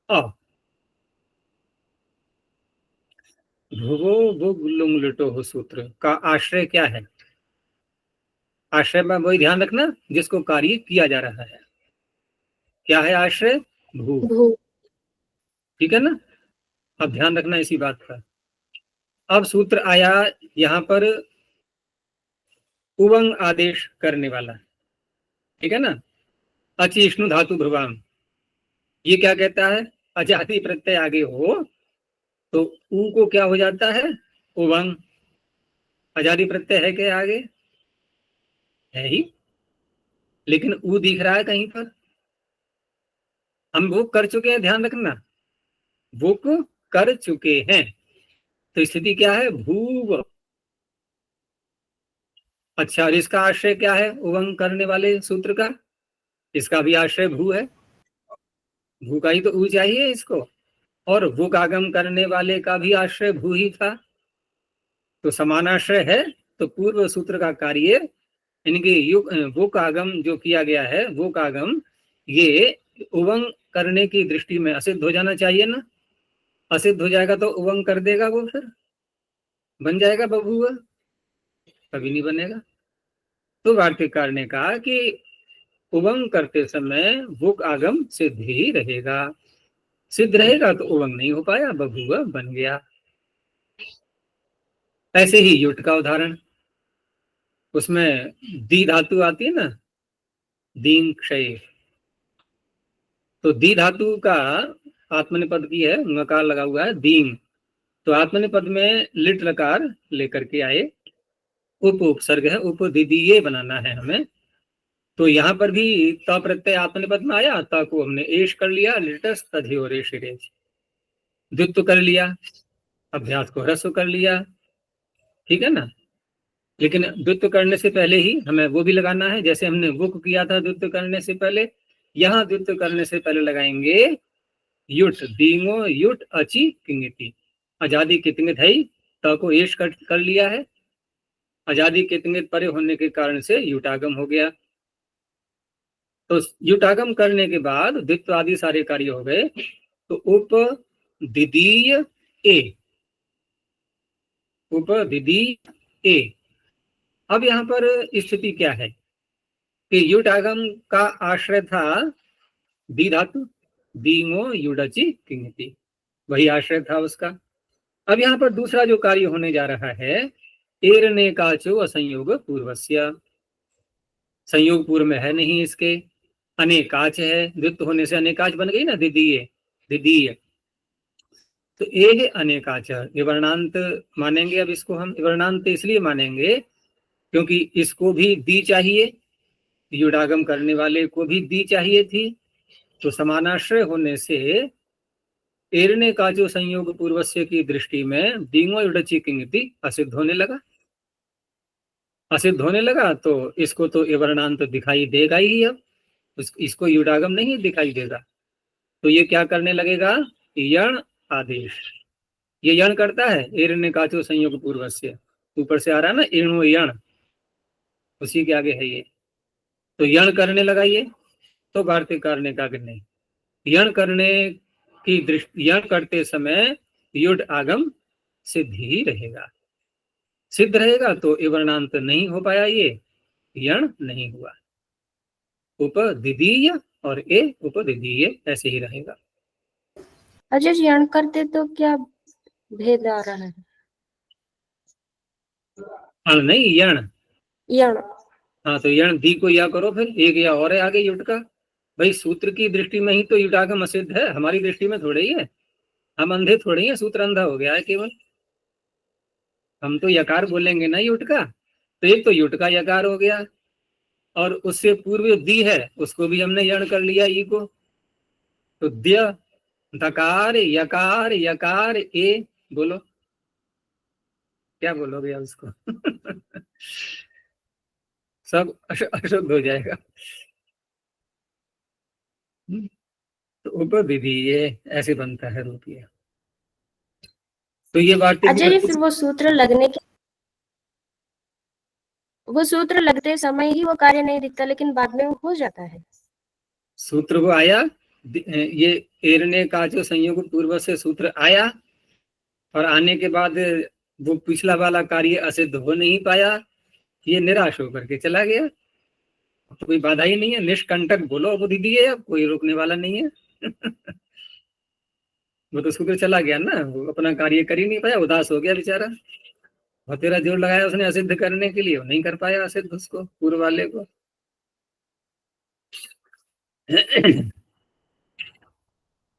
Speaker 1: अ, भुवो वुग लुंग लिटो हो सूत्र का आश्रय क्या है? आश्रय में वही ध्यान रखना जिसको कार्य किया जा रहा है। क्या है आश्रय? भू।
Speaker 2: भू।
Speaker 1: ठीक है ना, अब ध्यान रखना इसी बात का। अब सूत्र आया यहाँ पर उवंग आदेश करने वाला, ठीक है ना, अचिष्णु धातु भ्रुवाम। ये क्या कहता है? अजाति प्रत्यय आगे हो तो ऊ को क्या हो जाता है? उवंग। अजाति प्रत्यय है क्या आगे? है ही, लेकिन ऊ दिख रहा है कहीं पर। हम वो कर चुके हैं, ध्यान रखना, वो को कर चुके हैं। तो स्थिति क्या है? भूव। अच्छा, और इसका आश्रय क्या है? उवंग करने वाले सूत्र का, इसका भी आश्रय भू है। भू का ही तो ऊ चाहिए इसको, और भूक आगम करने वाले का भी आश्रय भू ही था, तो समान आश्रय है। तो पूर्व सूत्र का कार्य, इनके भूक आगम जो किया गया है, भूक आगम ये उवंग करने की दृष्टि में असिद्ध हो जाना चाहिए ना। असिद्ध हो जाएगा तो उवंग कर देगा, वो फिर बन जाएगा बबुआ? कभी नहीं बनेगा। तो वार्तिककार ने कहा कि उवंग करते समय भूक आगम सिद्ध ही रहेगा। सिद्ध रहेगा तो उवंग नहीं हो पाया, बबुआ बन गया। ऐसे ही युट का उदाहरण, उसमें दी धातु आती है ना, दीन क्षय। तो दी धातु का आत्मनिपद की है, नकार लगा हुआ है दीन, तो आत्मनिपद में लिट लकार लेकर के आए, उप उपसर्ग है, उप दीदीये बनाना है हमें। तो यहाँ पर भी त प्रत्यय आत्मनिपद में आया, त को हमने एश कर लिया, लिटस तधियोरेश रेश, द्वित्व कर लिया, अभ्यास को ह्रस्व कर लिया, ठीक है ना। लेकिन द्वित्व करने से पहले ही हमें वो भी लगाना है, जैसे हमने वुक किया था द्वित्व करने से पहले, यहाँ द्वित्व करने से पहले लगाएंगे युट, दींगो युट अची किंगिति। आजादी कितंगित है, त को एश कर लिया है, आजादी कितंगित परे होने के कारण से युटागम हो गया। तो युटागम करने के बाद द्वित्व आदि सारे कार्य हो गए, तो उप द्वितीय ए, उप द्वितीय ए। अब यहाँ पर स्थिति क्या है कि युटागम का आश्रय था दी धातु, दींगो युडची किंगति, वही आश्रय था उसका। अब यहाँ पर दूसरा जो कार्य होने जा रहा है, एरने काचो असंयोग पूर्वस्य, संयोग पूर्व में है नहीं इसके, अनेकाच है, द्वित्व होने से अनेकाच बन गई ना, द्वितीय द्वितीय। तो ए अनेकाच ये वर्णांत मानेंगे। अब इसको हम वर्णांत इसलिए मानेंगे क्योंकि इसको भी दी चाहिए, युडागम करने वाले को भी दी चाहिए थी, तो समानाश्रय होने से एरने का जो संयोग पूर्वस्य की दृष्टि में दींगो युडची किंगति असिद्ध होने लगा। असिद्ध होने लगा तो इसको तो एवर्णांत तो दिखाई देगा ही। अब इसको युडागम नहीं दिखाई देगा, तो ये क्या करने लगेगा, यण आदेश। ये यण करता है, एरण्य काचो संयोग पूर्व से, ऊपर से आ रहा है ना एणु यण, उसी के आगे है ये। तो यण करने लगा ये, तो वार्तिककार ने कहा कि नहीं, यण करने की दृष्टि, यण करते समय युड आगम सिद्ध ही रहेगा। सिद्ध रहेगा तो एवर्णांत नहीं हो पाया, ये यण नहीं हुआ। उपदिदीय और ए उपदिदीय ऐसे ही रहेगा।
Speaker 2: अजय जी यण करते तो क्या भेद आ रहा है?
Speaker 1: अण नहीं, यण।
Speaker 2: यण।
Speaker 1: हाँ, तो यण दी को या करो, फिर एक या और है आगे युट का। भाई सूत्र की दृष्टि में ही तो युटागम असिद्ध है, हमारी दृष्टि में थोड़े ही है। हम अंधे थोड़े ही है, सूत्र अंधा हो गया है केवल। हम तो यकार बोलेंगे ना युट का, तो एक तो युट का यकार हो गया, और उससे पूर्व दी है उसको भी हमने यण कर लिया ई को। तो द्य, धकार, यकार, यकार, ए, बोलो क्या बोलोगे अब उसको? सब अशुद्ध हो जाएगा। तो उपविधि ये ऐसे बनता है रूपीय। तो ये बातें
Speaker 2: अजय जी फिर वो सूत्र लगते समय ही वो कार्य नहीं दिखता, लेकिन बाद में वो हो जाता है।
Speaker 1: सूत्र को आया, ये एरने का जो संयोग पूर्व से सूत्र आया, और आने के बाद वो पिछला वाला कार्य असिद्ध हो नहीं पाया, ये निराश होकर के चला गया। तो कोई बाधा ही नहीं है, निष्कंटक बोलो बुद्धि दिए, अब कोई रोकने वाला नहीं है। वो तो सूत्र चला गया ना, वो अपना कार्य कर ही नहीं पाया, उदास हो गया बेचारा। और तेरा जोर लगाया उसने असिद्ध करने के लिए, वो नहीं कर पाया असिद्ध उसको, पूर्व वाले को।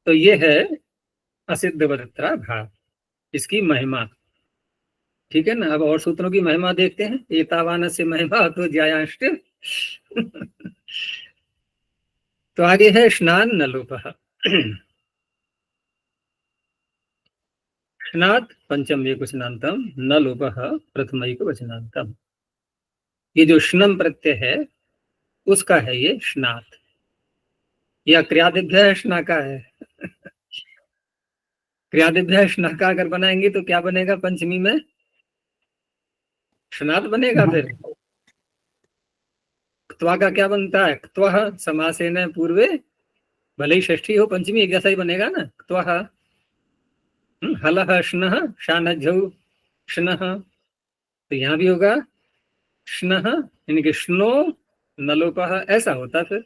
Speaker 1: तो ये है असिद्ध वदत्रा भाव, इसकी महिमा। ठीक है ना। अब और सूत्रों की महिमा देखते हैं। एतावान से महिमा तो ज्यायाष्ट। तो आगे है स्नान न लोप। स्नात पंचम एक वचनांतम, न लोप प्रथम एक वचनांतम। ये जो स्नम प्रत्यय है उसका है ये स्नात, या क्रियादिभ्य स्नाका है। क्रियादिभ्य स्नाका अगर बनाएंगे तो क्या बनेगा पंचमी में, स्नात बनेगा। फिर क्त्वा का क्या बनता है, क्त्वः समासेन पूर्वे, भले ही षष्ठी हो पंचमी एक जैसा ही बनेगा ना। क्त्वः हलः श्नः शानझौ श्नः, तो यहाँ भी होगा श्नः, यानी कि श्नो नलोपः, ऐसा होता फिर।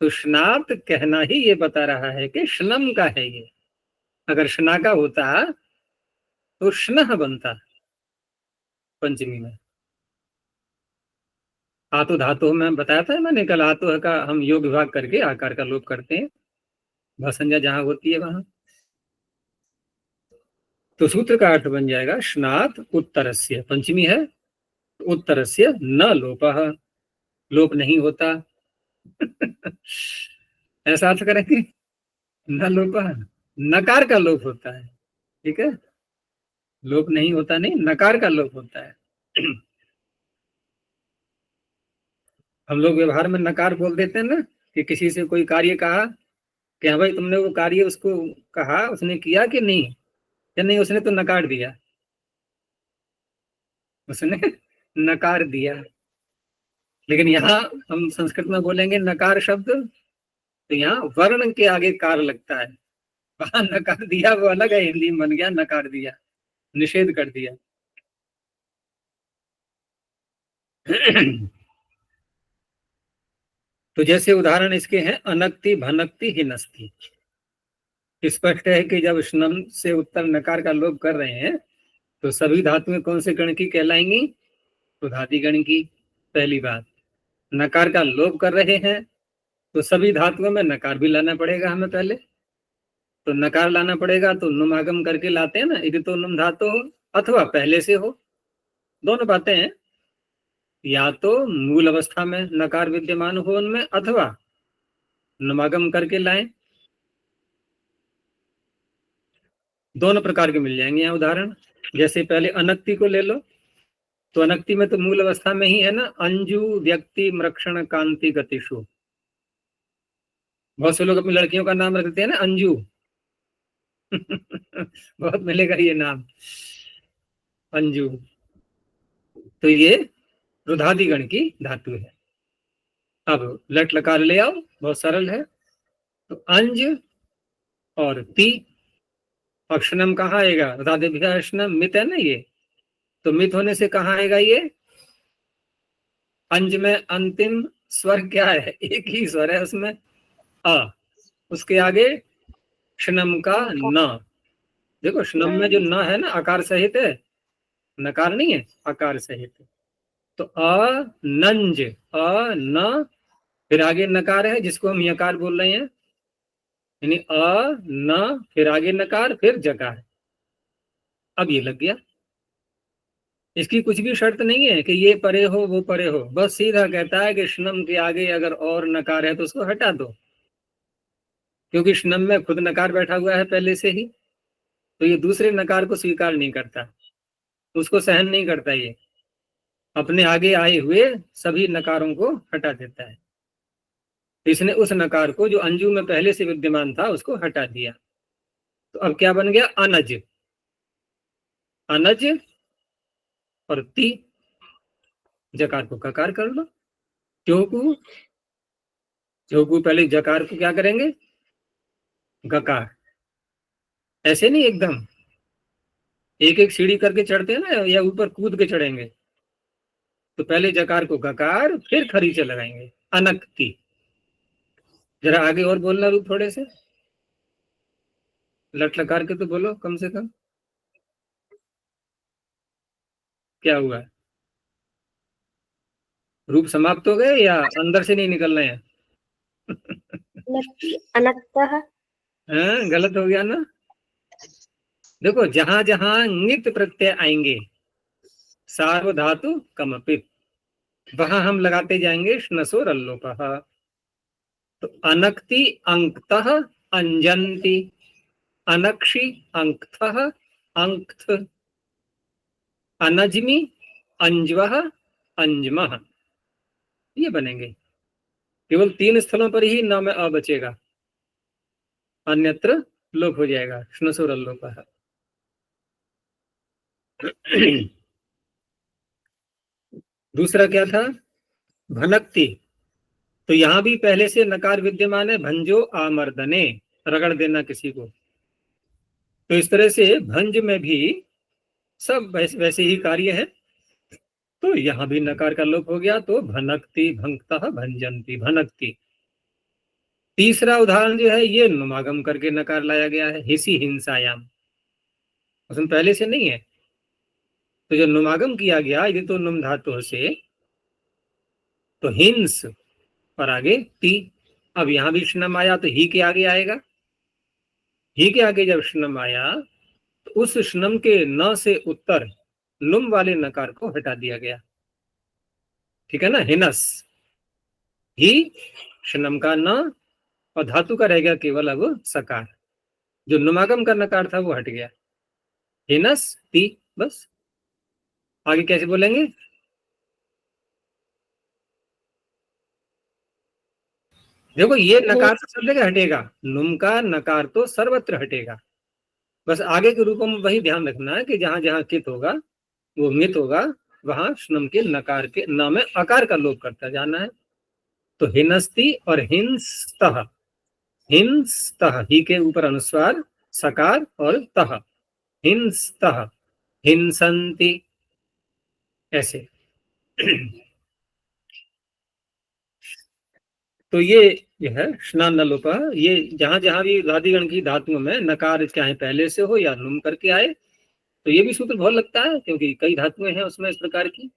Speaker 1: तो स्नात कहना ही ये बता रहा है कि श्नम का है ये। अगर श्ना का होता तो श्नः बनता पंचमी में। आतो धातु में बताया था मैंने कल, आतो का हम योग विभाग करके आकार का लोप करते हैं, भाषंजा जहां होती है वहां। तो सूत्र का अर्थ बन जाएगा स्नात उत्तरस्य, पंचमी है, उत्तरस्य न लोपः, लोप नहीं होता। ऐसा अर्थ करेंगे, न लोपः, नकार का लोप होता है। ठीक है, लोप नहीं होता, नहीं नकार का लोप होता है। हम लोग व्यवहार में नकार बोल देते हैं ना, कि किसी से कोई कार्य कहा कि हाँ भाई तुमने वो कार्य उसको कहा, उसने किया कि नहीं, या नहीं उसने तो नकार दिया, उसने नकार दिया। लेकिन यहाँ हम संस्कृत में बोलेंगे नकार शब्द, तो यहाँ वर्ण के आगे कार लगता है। वहां नकार दिया वो अलग है, हिंदी में बन गया नकार दिया, निषेध कर दिया। तो जैसे उदाहरण इसके हैं, अनक्ति भनक्ति हिनस्ति। स्पष्ट है कि जब स्नम से उत्तर नकार का लोप कर रहे हैं तो सभी धातुएं कौन से गण की कहलाएंगी, तो धाती गण की। पहली बात, नकार का लोप कर रहे हैं तो सभी धातुओं में नकार भी लाना पड़ेगा हमें पहले। तो नकार लाना पड़ेगा तो नुम आगम करके लाते हैं ना, यदि तो नुम धातु हो अथवा पहले से हो, दोनों बातें हैं। या तो मूल अवस्था में नकार विद्यमान हो उनमें, अथवा नुमागम करके लाएं, दोनों प्रकार के मिल जाएंगे यहाँ उदाहरण। जैसे पहले अनक्ति को ले लो, तो अनक्ति में तो मूल अवस्था में ही है ना, अंजु व्यक्ति मृक्षण कांति गतिषु। बहुत से लोग अपनी लड़कियों का नाम रख देते हैं ना अंजू। बहुत मिलेगा ये नाम, अंजू। तो ये रुधादिगण की धातु है। अब लट लकार ले आओ, बहुत सरल है। तो अंज और ती, अक्षनम कहाँ आएगा, रुधादिभ्याक्षनम मित है ना ये, तो मित होने से कहाँ आएगा ये, अंज में अंतिम स्वर क्या है, एक ही स्वर है उसमें, अ। उसके आगे क्षणम का न। देखो क्षणम में जो न है ना, आकार सहित है, नकार नहीं है, आकार सहित। तो अ नंज, अ न, फिर आगे नकार है जिसको हम यकार बोल रहे हैं, यानी अ न, फिर आगे नकार, फिर जकार। अब ये लग गया। इसकी कुछ भी शर्त नहीं है कि ये परे हो वो परे हो, बस सीधा कहता है कि शनम के आगे अगर और नकार है तो उसको हटा दो, क्योंकि शनम में खुद नकार बैठा हुआ है पहले से ही, तो ये दूसरे नकार को स्वीकार नहीं करता, उसको सहन नहीं करता, ये अपने आगे आए हुए सभी नकारों को हटा देता है। इसने उस नकार को जो अंजू में पहले से विद्यमान था उसको हटा दिया। तो अब क्या बन गया, अनज। अनज और ती, जकार को ककार कर लो। चौकू, चौकू पहले जकार को क्या करेंगे, गकार। ऐसे नहीं एकदम एक एक सीढ़ी करके चढ़ते हैं ना, या ऊपर कूद के चढ़ेंगे, तो पहले जकार को गकार, फिर खरीचे लगाएंगे, अनक्ति। जरा आगे और बोलना रूप थोड़े से, लट लकार के तो बोलो कम से कम। क्या हुआ, रूप समाप्त हो गए या अंदर से नहीं निकल रहे हैं?
Speaker 2: अनक्तः।
Speaker 1: हाँ, गलत हो गया ना। देखो जहां जहां नित प्रत्यय आएंगे, सार्वधातु कमपित, वहां हम लगाते जाएंगे श्नसो रल्लोपः। तो अनक्ति अंकतः अंजन्ति, अनक्षी अंकतः अंक्त, अनजमी अंजवः अंजमः, ये बनेंगे। केवल 3 स्थलों पर ही न में अ बचेगा, अन्यत्र लोप हो जाएगा, श्नसो रल्लोपः। दूसरा क्या था, भनक्ति। तो यहां भी पहले से नकार विद्यमान है, भंजो आमर्दने, रगड़ देना किसी को। तो इस तरह से भंज में भी सब वैसे ही कार्य है, तो यहां भी नकार का लोप हो गया, तो भनक्ति भंक्तः भंजंती, भनक्ति। तीसरा उदाहरण जो है ये नुमागम करके नकार लाया गया है, हिसी हिंसायाम, उसमें पहले से नहीं है, तो जो नुमागम किया गया यदि तो नुम धातु से, तो हिंस और आगे ती। अब यहां भी श्नम आया तो ही के आगे आएगा, ही के आगे जब श्नम आया तो उस श्नम के न से उत्तर नुम वाले नकार को हटा दिया गया, ठीक है ना, हिनस। ही श्नम का न, और धातु का रह गया केवल अब सकार, जो नुमागम का नकार था वो हट गया, हिनस ती, बस। आगे कैसे बोलेंगे, देखो ये नकार तो सब जगह हटेगा, नुम का नकार तो सर्वत्र हटेगा, बस आगे के रूपों में वही ध्यान रखना है कि जहां जहां कित होगा वो मित होगा, वहां श्नम के नकार के न में अकार का लोप करता जाना है। तो हिनस्ति और हिंस्तः, हिंस्तः, ही के ऊपर अनुस्वार सकार और तह, हिंस्तः, हिंसंति, ऐसे। तो ये है स्नान न लोप, ये जहां जहां भी धादिगण की धातुओं में नकार चाहे पहले से हो या नुम करके आए, तो ये भी सूत्र बहुत लगता है क्योंकि कई धातुएं हैं उसमें इस प्रकार की।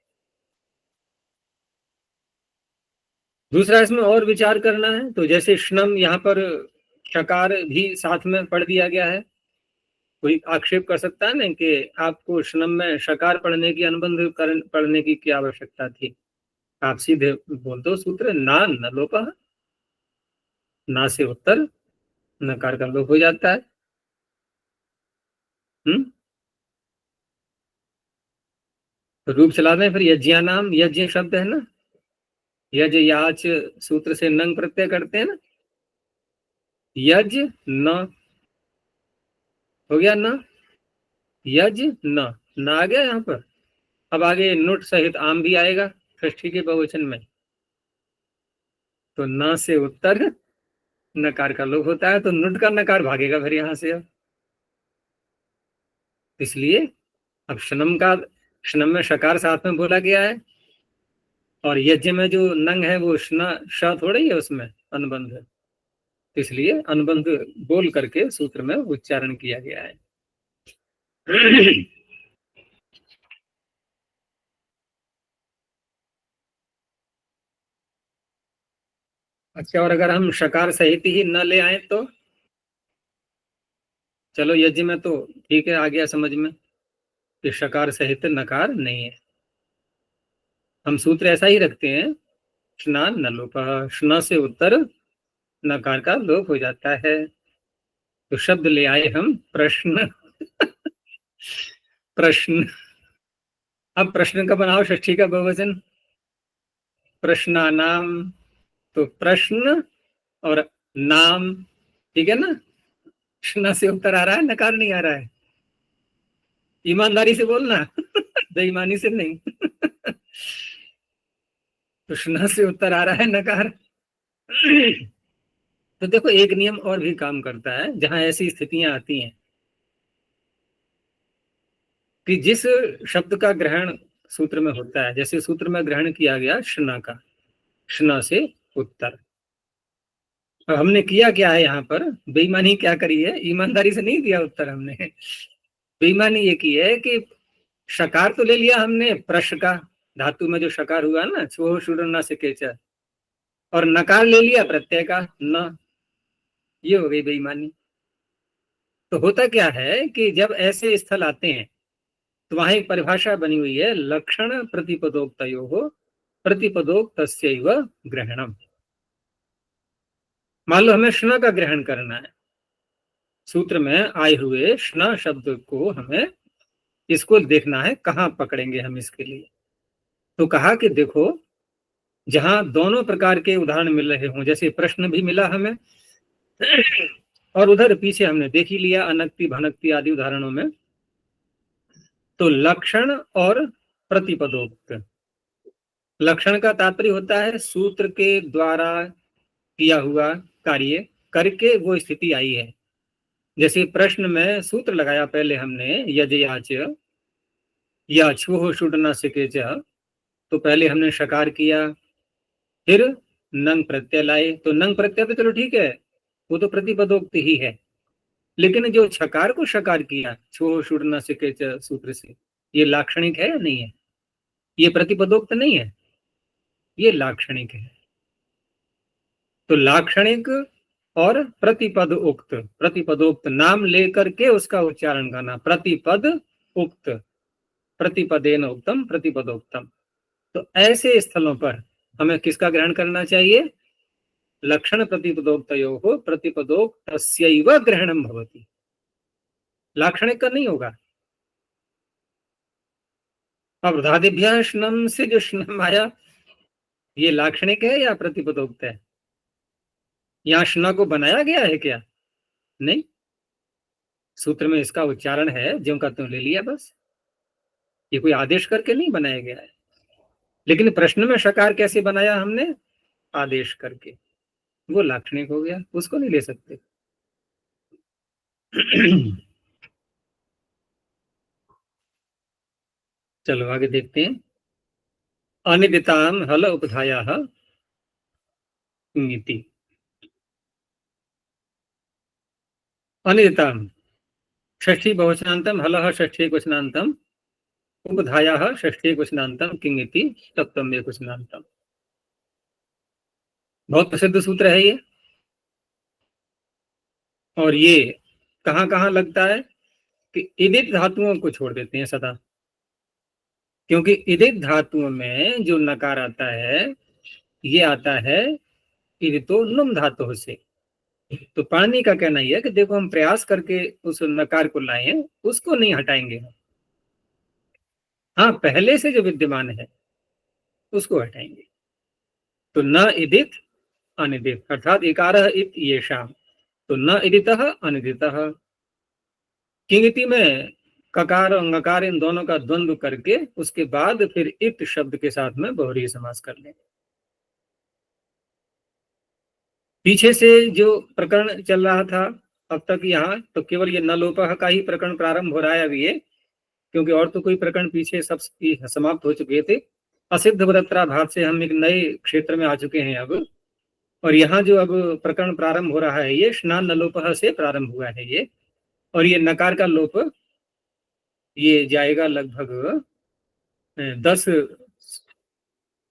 Speaker 1: दूसरा इसमें और विचार करना है, तो जैसे श्नम यहाँ पर शकार भी साथ में पढ़ दिया गया है, कोई आक्षेप कर सकता है ना कि आपको श्नम में शकार पढ़ने की, अनुबंध पढ़ने की क्या आवश्यकता थी, आप सीधे बोल दो सूत्र ना न लोप, ना से उत्तर नकार का लोप हो जाता है। तो रूप चला दें फिर यज्ञानाम, यज्ञ शब्द है ना, यज याच सूत्र से नंग प्रत्यय करते हैं ना, यज न हो गया ना, यज न आ गया यहाँ पर। अब आगे नुट सहित आम भी आएगा षष्ठी के बहुवचन में, तो न से उत्तर नकार का लोप होता है, तो नुट का नकार भागेगा फिर यहां से। अब इसलिए अब शनम में शकार साथ में बोला गया है, और यज्ञ में जो नंग है वो शना श थोड़ी है, उसमें अनुबंध है, तो इसलिए अनुबंध बोल करके सूत्र में उच्चारण किया गया है। अच्छा, और अगर हम शकार सहित ही न ले आए तो, चलो यज्ञ में तो ठीक है, आ गया समझ में कि शकार सहित नकार नहीं है। हम सूत्र ऐसा ही रखते हैं, स्नान न लोप, स्न से उत्तर नकार का लोप हो जाता है। तो शब्द ले आए हम प्रश्न। प्रश्न, अब प्रश्न का बनाओ षष्ठी का बहुवचन, प्रश्नानाम, तो प्रश्न और नाम, ठीक है ना, स्न से उत्तर आ रहा है, नकार नहीं आ रहा है, ईमानदारी से बोलना। बेईमानी से नहीं। तो स्न से उत्तर आ रहा है नकार। तो देखो एक नियम और भी काम करता है जहां ऐसी स्थितियां आती हैं कि जिस शब्द का ग्रहण सूत्र में होता है, जैसे सूत्र में ग्रहण किया गया शना का, शना से उत्तर, अब हमने किया क्या है यहाँ पर, बेईमानी क्या करी है, ईमानदारी से नहीं दिया उत्तर हमने। बेईमानी ये की है कि शकार तो ले लिया हमने, प्रश का, धातु में जो शकार हुआ ना, छो शुर न सिकेच, और नकार ले लिया प्रत्यय का न, ये हो गई बेईमानी। तो होता क्या है कि जब ऐसे स्थल आते हैं तो वहां एक परिभाषा बनी हुई है, लक्षण प्रतिपदोक्तयोः प्रतिपदोक्तस्यैव ग्रहणम। मान लो हमें श्न का ग्रहण करना है, सूत्र में आए हुए श्न शब्द को हमें इसको देखना है, कहाँ पकड़ेंगे हम इसके लिए। तो कहा कि देखो जहां दोनों प्रकार के उदाहरण मिल रहे हों, जैसे प्रश्न भी मिला हमें, और उधर पीछे हमने देख ही लिया अनक्ति भनक्ति आदि उदाहरणों में, तो लक्षण और प्रतिपदोक्त। लक्षण का तात्पर्य होता है सूत्र के द्वारा किया हुआ कार्य करके वो स्थिति आई है। जैसे प्रश्न में सूत्र लगाया पहले हमने, यजयाच या छुह शुडना सिकेच, तो पहले हमने शकार किया, फिर नंग प्रत्यय लाए, तो नंग प्रत्यय तो चलो ठीक है, वो तो प्रतिपदोक्त ही है, लेकिन जो छकार को शकार किया छुह शुडना सिकेच सूत्र से, ये लाक्षणिक है या नहीं है, ये प्रतिपदोक्त नहीं है, ये लाक्षणिक है। तो लाक्षणिक और प्रतिपद उक्त, प्रतिपदोक्त नाम लेकर के उसका उच्चारण करना, प्रतिपद उक्त, प्रतिपदेन उक्तम प्रतिपदोक्तम। तो ऐसे स्थलों पर हमें किसका ग्रहण करना चाहिए, लक्षण प्रतिपदोक्तयोः प्रतिपदोक्तस्यैव ग्रहणम भवति, लाक्षणिक का नहीं होगा। अब धादिभ्यः श्नम से जो श्नम आया, ये लाक्षणिक है या प्रतिपदोक्त है, यहाँ श्न को बनाया गया है क्या, नहीं, सूत्र में इसका उच्चारण है, ज्यों का त्यों ले लिया बस, ये कोई आदेश करके नहीं बनाया गया है। लेकिन प्रश्न में शकार कैसे बनाया हमने, आदेश करके, वो लाक्षणिक हो गया, उसको नहीं ले सकते। चलो आगे देखते हैं, अनिदिताम हल उपधायाः इति। अनिदिताम षष्ठी बहुवचनान्तम, हलः षष्ठी एकवचनान्तम, उपधायाः षष्ठी एकवचनान्तम, किंग इति सप्तम एकवचनान्तम। बहुत प्रसिद्ध सूत्र है ये, और ये कहाँ कहाँ लगता है कि इदित धातुओं को छोड़ देते हैं सदा, क्योंकि इदित धातुओं में जो नकार आता है ये आता है इदितो नुम धातु से। तो पाणिनि का कहना यह है कि देखो हम प्रयास करके उस नकार को लाए हैं, उसको नहीं हटाएंगे। हाँ, पहले से जो विद्यमान है उसको हटाएंगे। तो न इदित अनिदित, अर्थात इकारः इत येषाम्, तो न इदितः अनिदितः। किंगति में ककार और ngकार इन दोनों का द्वंद्व करके उसके बाद फिर इत शब्द के साथ में बहुव्रीहि समास कर लेंगे। पीछे से जो प्रकरण चल रहा था अब तक यहाँ, तो केवल ये न लोपः का ही प्रकरण प्रारंभ हो रहा है अभी ये, क्योंकि और तो कोई प्रकरण पीछे सब समाप्त हो चुके थे। असिद्ध बदत्रा भाव से हम एक नए क्षेत्र में आ चुके हैं अब। और यहाँ जो अब प्रकरण प्रारंभ हो रहा है ये स्नान न लोपः से प्रारंभ हुआ है ये, और ये नकार का लोप ये जाएगा लगभग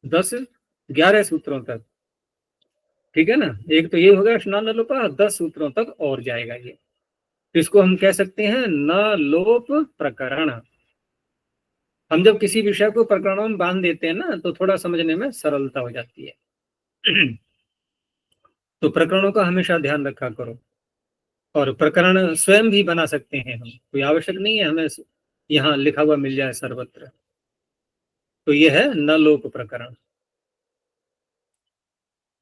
Speaker 1: 10-11 सूत्रों तक। ठीक है ना, एक तो ये हो गया स्नान न लोपः, 10 सूत्रों तक और जाएगा ये। तो इसको हम कह सकते हैं न लोप प्रकरण। हम जब किसी विषय को प्रकरणों में बांध देते हैं ना तो थोड़ा समझने में सरलता हो जाती है। तो प्रकरणों का हमेशा ध्यान रखा करो, और प्रकरण स्वयं भी बना सकते हैं हम, कोई आवश्यक नहीं है हमें यहाँ लिखा हुआ मिल जाए सर्वत्र। तो यह है न लोप प्रकरण।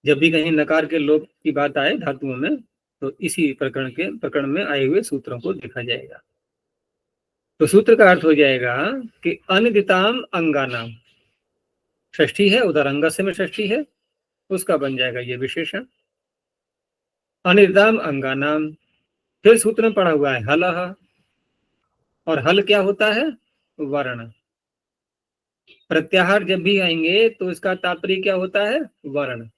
Speaker 1: जब भी कहीं नकार के लोप की बात आए धातुओं में तो इसी प्रकरण में आए हुए सूत्रों को देखा जाएगा। तो सूत्र का अर्थ हो जाएगा कि अनिदिताम अंगानाम, षष्ठी है उधर अंगस्य में षष्ठी है, उसका बन जाएगा ये विशेषण अनिदिताम अंगानाम। फिर सूत्र में पढ़ा हुआ है हलः, और हल क्या होता है? वर्ण। प्रत्याहार जब भी आएंगे तो इसका तात्पर्य क्या होता है? वर्ण।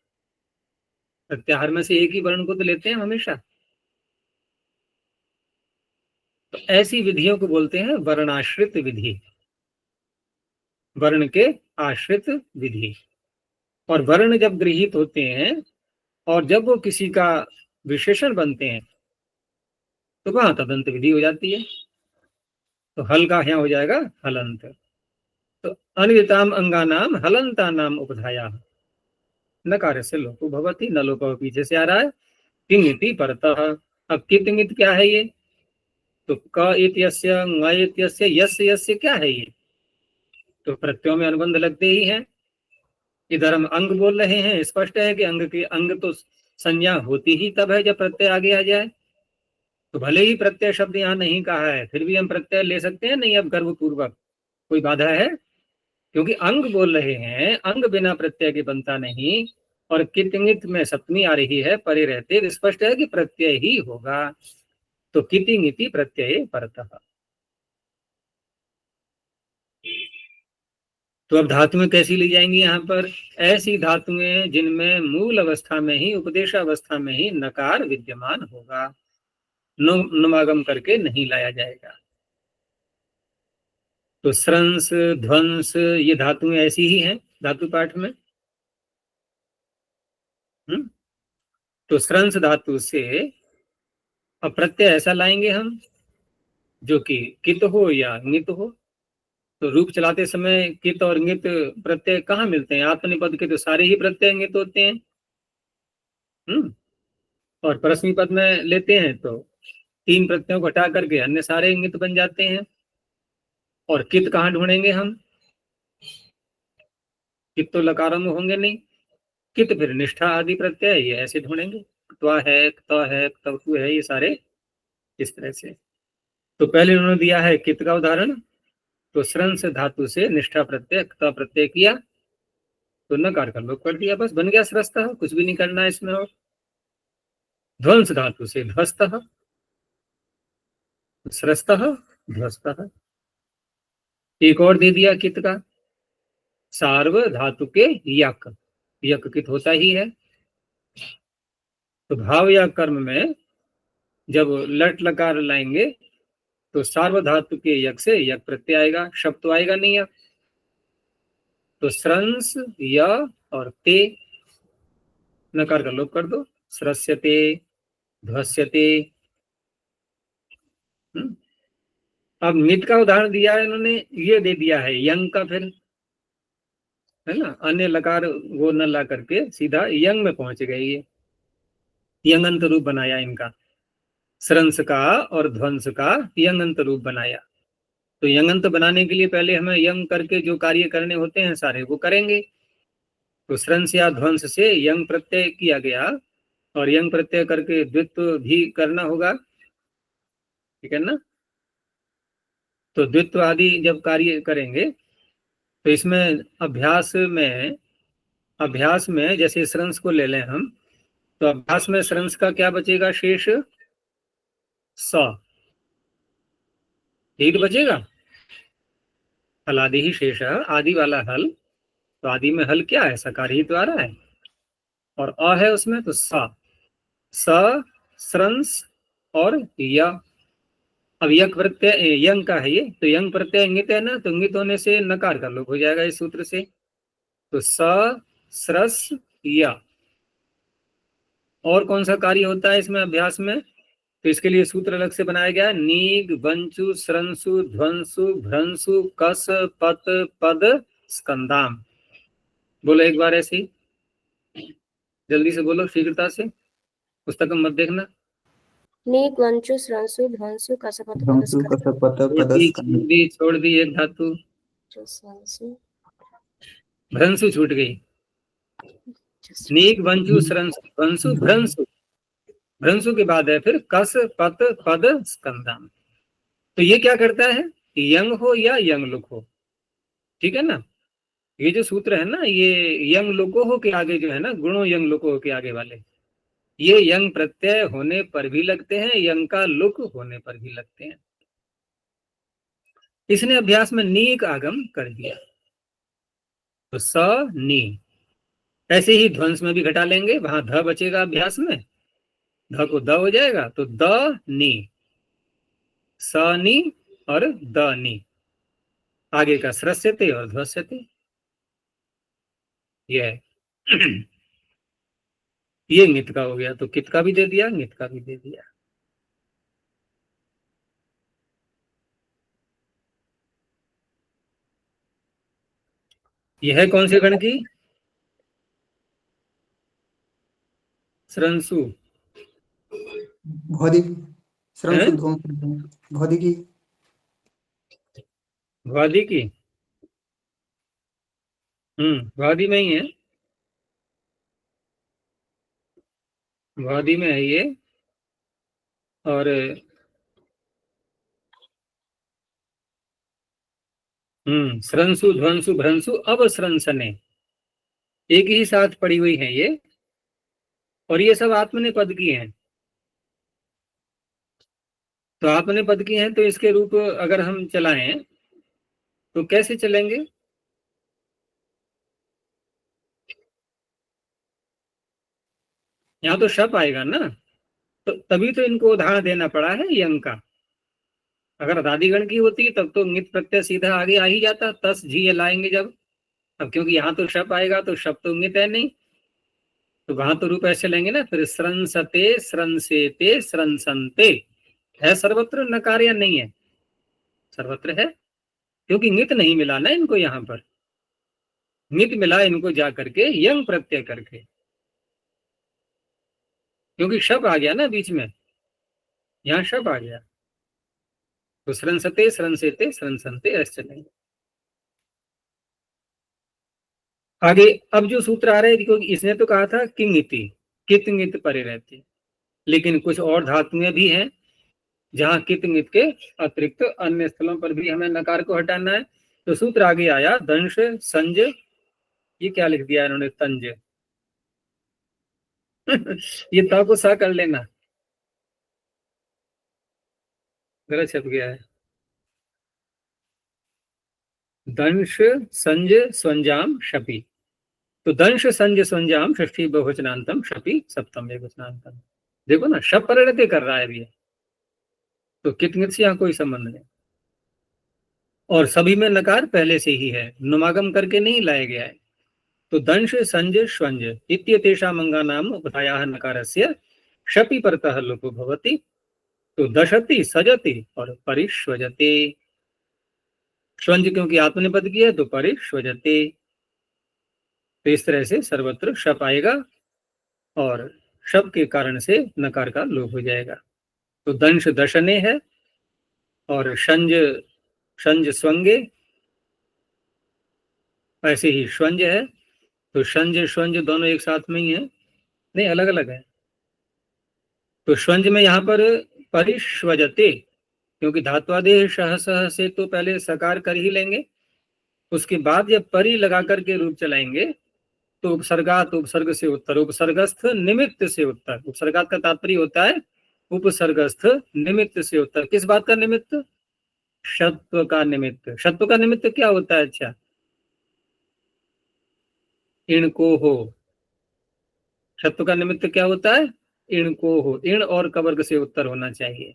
Speaker 1: प्रत्याहार में से एक ही वर्ण को तो लेते हैं हमेशा। तो ऐसी विधियों को बोलते हैं वर्णाश्रित विधि, वर्ण के आश्रित विधि। और वर्ण जब गृहीत होते हैं और जब वो किसी का विशेषण बनते हैं तो वहां तदंत विधि हो जाती है। तो हल का यहाँ हो जाएगा हलंत। तो अनिदिताम अंगानाम हलंतानाम उपधाया, नकार से लोपो भवति, न लोपो पीछे से आ रहा है। किंगिति परतः, अब किंगित क्या है ये? तो क इत्यस्य ङ इत्यस्य यस्य यस्य क्या है ये? तो प्रत्ययों में अनुबंध लगते ही हैं। इधर हम अंग बोल रहे हैं, स्पष्ट है कि अंग की अंग तो संज्ञा होती ही तब है जब प्रत्यय आगे आ जाए। तो भले ही प्रत्यय शब्द यहाँ नहीं कहा है फिर भी हम प्रत्यय ले सकते हैं नहीं अब गर्वपूर्वक, कोई बाधा है? क्योंकि अंग बोल रहे हैं, अंग बिना प्रत्यय के बनता नहीं। और कितिंगित में सप्तमी आ रही है परे रहते, स्पष्ट है कि प्रत्यय ही होगा। तो कितिंगिति प्रत्यय परतः। तो अब धातुएं कैसी ली जाएंगी यहाँ पर? ऐसी धातुएं जिनमें मूल अवस्था में ही, उपदेश अवस्था में ही नकार विद्यमान होगा, नुमागम करके नहीं लाया जाएगा। तो स्रंस ध्वंस ये धातुएं ऐसी ही हैं धातु पाठ में। तो स्रंस धातु से अब प्रत्यय ऐसा लाएंगे हम जो कि कित हो या ङित हो। तो रूप चलाते समय कित और ङित प्रत्यय कहाँ मिलते हैं? आत्मनिपद के तो सारे ही प्रत्यय ङित होते हैं। और परस्मी पद में लेते हैं तो 3 प्रत्ययों को हटा करके अन्य सारे ङित बन जाते हैं। और कित कहाँ ढूंढेंगे हम? कित तो लकारों में होंगे नहीं, कित फिर निष्ठा आदि प्रत्यय ये ऐसे ढूंढेंगे। त्वा है, क्त है, तवतु है, ये सारे इस तरह से। तो पहले उन्होंने दिया है कित का उदाहरण। तो स्रंस धातु से निष्ठा प्रत्यय क्त प्रत्यय किया तो नकार का लोप कर दिया, बस बन गया स्रस्तः, कुछ भी नहीं करना है इसमें। और ध्वंस धातु से ध्वस्तः, स्रस्तः ध्वस्तः। एक और दे दिया कित का, सार्व धातु के यक, यक कित होता ही है। तो भाव या कर्म में जब लट लकार लाएंगे तो सार्व धातु के यक से यक प्रत्यय आएगा, शब्द तो आएगा नहीं अब। तो स्रंस य और ते, नकार का लोप कर दो, स्रस्यते ध्वस्यते। अब नित का उदाहरण दिया है इन्होंने, ये दे दिया है यंग का, फिर है ना, अन्य लकार वो न ला करके सीधा यंग में पहुंच गए। ये यंगंत रूप बनाया इनका, स्रंस का और ध्वंस का यंगंत रूप बनाया। तो यंगंत बनाने के लिए पहले हमें यंग करके जो कार्य करने होते हैं सारे वो करेंगे। तो स्रंस या ध्वंस से यंग प्रत्यय किया गया, और यंग प्रत्यय करके द्वित्व भी करना होगा, ठीक है ना। तो द्वित्व आदि जब कार्य करेंगे तो इसमें अभ्यास में जैसे स्रंस को ले लें हम, तो अभ्यास में स्रंस का क्या बचेगा शेष? स, यही तो बचेगा। हलादि ही शेष है, आदि वाला हल। तो आदि में हल क्या है? सकार ही तो आ रहा है, और अ है उसमें, तो स, स्रंस और य। अब यक प्रत्यय यंग का है ये, तो यंग प्रत्यय इंगित है ना, तो इंगित होने से नकार का लोप हो जाएगा इस सूत्र से। तो स, स्रस, य। और कौन सा कार्य होता है इसमें अभ्यास में? तो इसके लिए सूत्र अलग से बनाया गया, नीग वंचु स्रंसु ध्वंसु भ्रंसु कस पत पद स्कंदाम। बोलो एक बार ऐसे ही, जल्दी से बोलो, शीघ्रता से, पुस्तक में मत देखना।
Speaker 2: नीक वंचु स्रंसु ध्वंसु कसपत
Speaker 3: ध्वंसु
Speaker 2: पदस्कंद
Speaker 3: कसपत पदस्कंद।
Speaker 1: छोड़ दी एक धातु,
Speaker 2: स्रंसु
Speaker 1: भ्रंसु छूट गई। नीक वंचु स्रंसु ध्वंसु भ्रंसु, भ्रंसु के बाद है फिर कस पत पद स्कंदाम। तो ये क्या करता है? यंग हो या यंग लुक हो, ठीक है ना। ये जो सूत्र है ना, ये यंग लोको हो के आगे जो है ना, गुणों यंग लोको हो के आगे वाले, ये यंग प्रत्यय होने पर भी लगते हैं, यंग का लुक होने पर भी लगते हैं। इसने अभ्यास में नीक आगम कर दिया, तो स नी। ऐसे ही ध्वंस में भी घटा लेंगे, वहां ध बचेगा अभ्यास में, ध को द हो जाएगा, तो द नी, स नी और द नी, आगे का स्रस्यते और ध्वस्यते। ये ये नित का हो गया, तो कित का भी दे दिया, नित का भी दे दिया। यह है कौन से गण की? स्रंसु,
Speaker 3: भौतिक श्रमसु ध्वंसु भौतिकी
Speaker 1: वादी की। वादी में ही है, वादी में है ये। और स्रंसु ध्वंसु भ्रंसु अब स्रंसने, एक ही साथ पड़ी हुई है ये, और ये सब आत्मनेपद की हैं। तो आत्मनेपद की हैं, तो इसके रूप अगर हम चलाएं तो कैसे चलेंगे? यहाँ तो शप आएगा ना, तो तभी तो इनको उदाहरण देना पड़ा है यंग का। अगर अदादिगण की होती तब तो नित प्रत्यय सीधा आगे आ ही जाता, तस झी ये लाएंगे जब। अब क्योंकि यहाँ तो शप आएगा, तो शप तो नित है नहीं, तो वहां तो रूप ऐसे लेंगे ना फिर, स्रंसते स्रंसेते स्रंसन्ते। है सर्वत्र नकार या नहीं है? सर्वत्र है, क्योंकि नित नहीं मिला ना इनको, यहाँ पर नित मिला इनको जा करके यंग प्रत्यय करके, क्योंकि शब आ गया ना बीच में, यहाँ शब आ गया। तो स्रंसते स्रंसेते स्रंसन्ते ऐसे चलेंगे आगे। अब जो सूत्र आ रहे हैं, क्योंकि इसने तो कहा था किंगिति, कित नित परे रहती, लेकिन कुछ और धातुएं भी हैं जहां कित नित के अतिरिक्त अन्य स्थलों पर भी हमें नकार को हटाना है। तो सूत्र आगे आया दंश संज, ये क्या लिख दिया इन्होंने, तंज। ये ता को सा कर लेना, गलत छप गया है। दंश संज स्वंजाम शपी, तो दंश संज स्वंजाम षष्ठी बहुवचनांतम शपी सप्तम एकवचनांतम। देखो ना, शप परिणति कर रहा है अभी, तो कितनित से यहाँ कोई संबंध नहीं, और सभी में नकार पहले से ही है, नुमागम करके नहीं लाया गया है। तो दंश संज स्वंज इत्यतेषां अंगानाम उपधायाः नकारस्य शपि परतः लोपो भवति। तो दशति सजति और परिष्वजते, स्वंज क्योंकि आत्मनेपद की है तो परिष्वजते। तो इस तरह से सर्वत्र शप आएगा, और शप के कारण से नकार का लोप हो जाएगा। तो दंश दशने है, और संज संज स्वंगे, ऐसे ही स्वंज है, तो संज स्वंज दोनों एक साथ में ही है, नहीं अलग अलग है। तो स्वंज में यहाँ पर परिष्वजते, क्योंकि धात्वादेह सह सह से तो पहले सकार कर ही लेंगे, उसके बाद जब परि लगा करके रूप चलाएंगे तो उपसर्गात उपसर्ग से उत्तर, उपसर्गस्थ निमित्त से उत्तर। उपसर्गात का तात्पर्य होता है उपसर्गस्थ निमित्त से उत्तर। किस बात का निमित्त? षत्व का निमित्त। षत्व का निमित्त क्या होता है? अच्छा, इनको हो। षत्व का निमित्त क्या होता है? इनको हो। इण और कवर्ग से उत्तर होना चाहिए,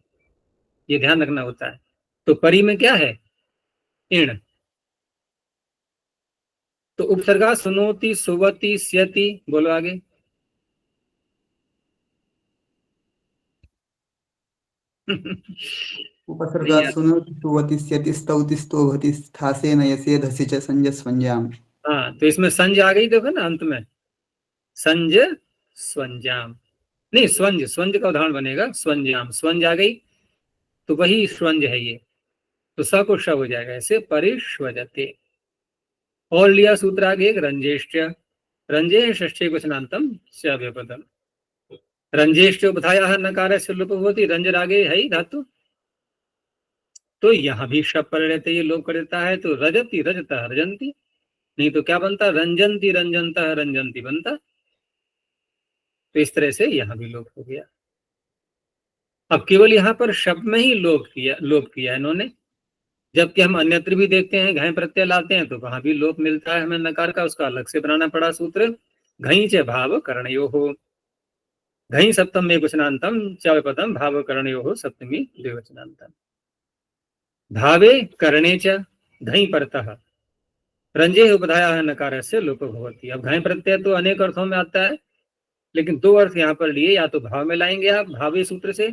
Speaker 1: ये ध्यान रखना होता है। तो परि में क्या है? इण। तो उपसर्गा सुनोति सुवति स्यति, बोलो आगे।
Speaker 3: उपसर्गात् सुनोति सुवति स्यति स्तौति स्तोभति स्थासे नयसे धसि च संज स्वंजाम।
Speaker 1: हाँ, तो इसमें संज आ गई, देखो ना अंत में, संज स्वंजाम, नहीं स्वंज, स्वंज का उदाहरण बनेगा स्वंजाम, स्वंज आ गई तो वही स्वंज है ये, तो स को श हो जाएगा, ऐसे परिष्वजते। और लिया सूत्र आगे एक रंजेष्ट, रंजे षष्ठी वचनांतम स्याव्यपदम। रंजेष्ट बधाया नकार से लुप होती, रंजर आगे है ही धातु, तो यहाँ भी शब पर रहते ये लोप कर देता है, तो रजती रजता रजंती, नहीं तो क्या बनता? रंजंती रंजनता रंजंती बनता। तो इस तरह से यहाँ भी लोप हो गया। अब केवल यहाँ पर शब्द में ही लोप किया इन्होंने, जबकि हम अन्यत्र भी देखते हैं घय प्रत्यय लाते हैं तो वहां भी लोप मिलता है हमें नकार का, उसका अलग से बनाना पड़ा सूत्र। घई च भाव करणयो हो, घई सप्तम में वचनांतम च पदम भाव करणयो हो सप्तमी द्विवचनांतम। भावे करणे च घई परतः रंजे उपधाया नकार से लोप भवती। अब घय प्रत्यय तो अनेक अर्थों में आता है, लेकिन दो अर्थ यहाँ पर लिए, या तो भाव में लाएंगे आप भावे सूत्र से,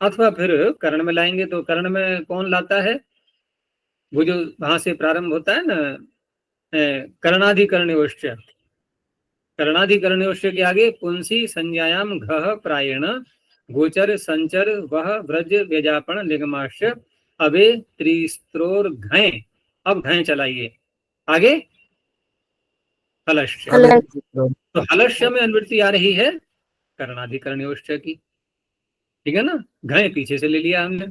Speaker 1: अथवा फिर कर्ण में लाएंगे। तो कर्ण में कौन लाता है? वो जो वहां से प्रारंभ होता है ना, कर्णाधिकरणयोश्च, कर्णाधिकरणयोश्च के आगे पुंसी संज्ञायाम घ प्रायण गोचर संचर वह व्रज व्यजापन निगमाश्च अवे त्रिस्त्रोर घय। अब घय चलाइए आगे, हलश्च, तो हलश्य में अनुवृत्ति आ रही है कर्णाधिकरणयोश्च की, ठीक है ना, घय पीछे से ले लिया हमने।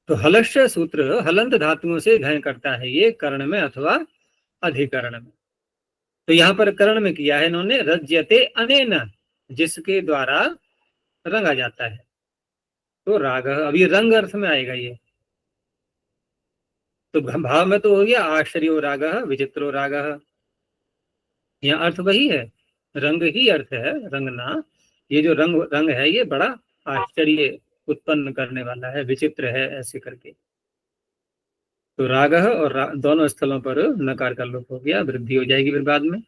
Speaker 1: तो हलश्य सूत्र हलंत धातुओं से घय करता है ये कर्ण में अथवा अधिकरण में। तो यहाँ पर कर्ण में किया है इन्होंने रज्यते अनेन, जिसके द्वारा रंगा जाता है। तो राग, अभी रंग अर्थ में आएगा ये, तो भाव में तो हो गया आश्चर्यो राग विचित्रो राग, यहाँ अर्थ वही है, रंग ही अर्थ है, रंगना। ये जो रंग है ये बड़ा आश्चर्य उत्पन्न करने वाला है, विचित्र है, ऐसे करके। तो राग और दोनों स्थलों पर नकार का लोप हो गया, वृद्धि हो जाएगी फिर बाद में।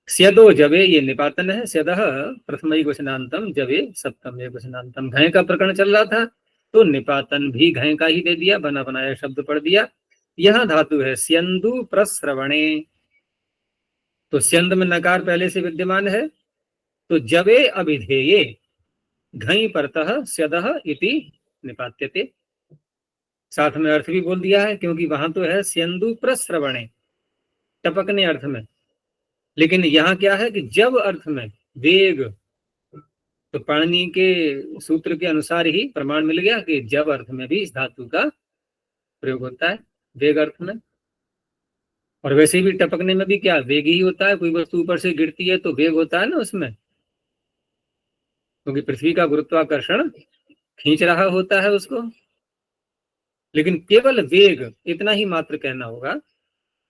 Speaker 1: स्यदो जवे ये निपातन है, स्यदः प्रथम वचनांतम जवे सप्तम वचनांतम। घय का प्रकरण चल रहा था तो निपातन भी घय का ही दे दिया, बना बनाया शब्द पढ़ दिया। यह धातु है स्यंदु प्रस्रवणे, तो स्यंद में नकार पहले से विद्यमान है, तो जवे अभिधेये घई परतः स्यदः इति निपात्यते। साथ में अर्थ भी बोल दिया है, क्योंकि वहां तो है स्यंदु प्रस्रवणे, टपकने अर्थ में, लेकिन यहाँ क्या है कि जब अर्थ में वेग, तो पाणिनि के सूत्र के अनुसार ही प्रमाण मिल गया कि जब अर्थ में भी इस धातु का प्रयोग होता है, वेग अर्थ में। और वैसे भी टपकने में भी क्या वेग ही होता है, कोई वस्तु ऊपर से गिरती है तो वेग होता है ना उसमें, क्योंकि पृथ्वी का गुरुत्वाकर्षण खींच रहा होता है उसको। लेकिन केवल वेग इतना ही मात्र कहना होगा,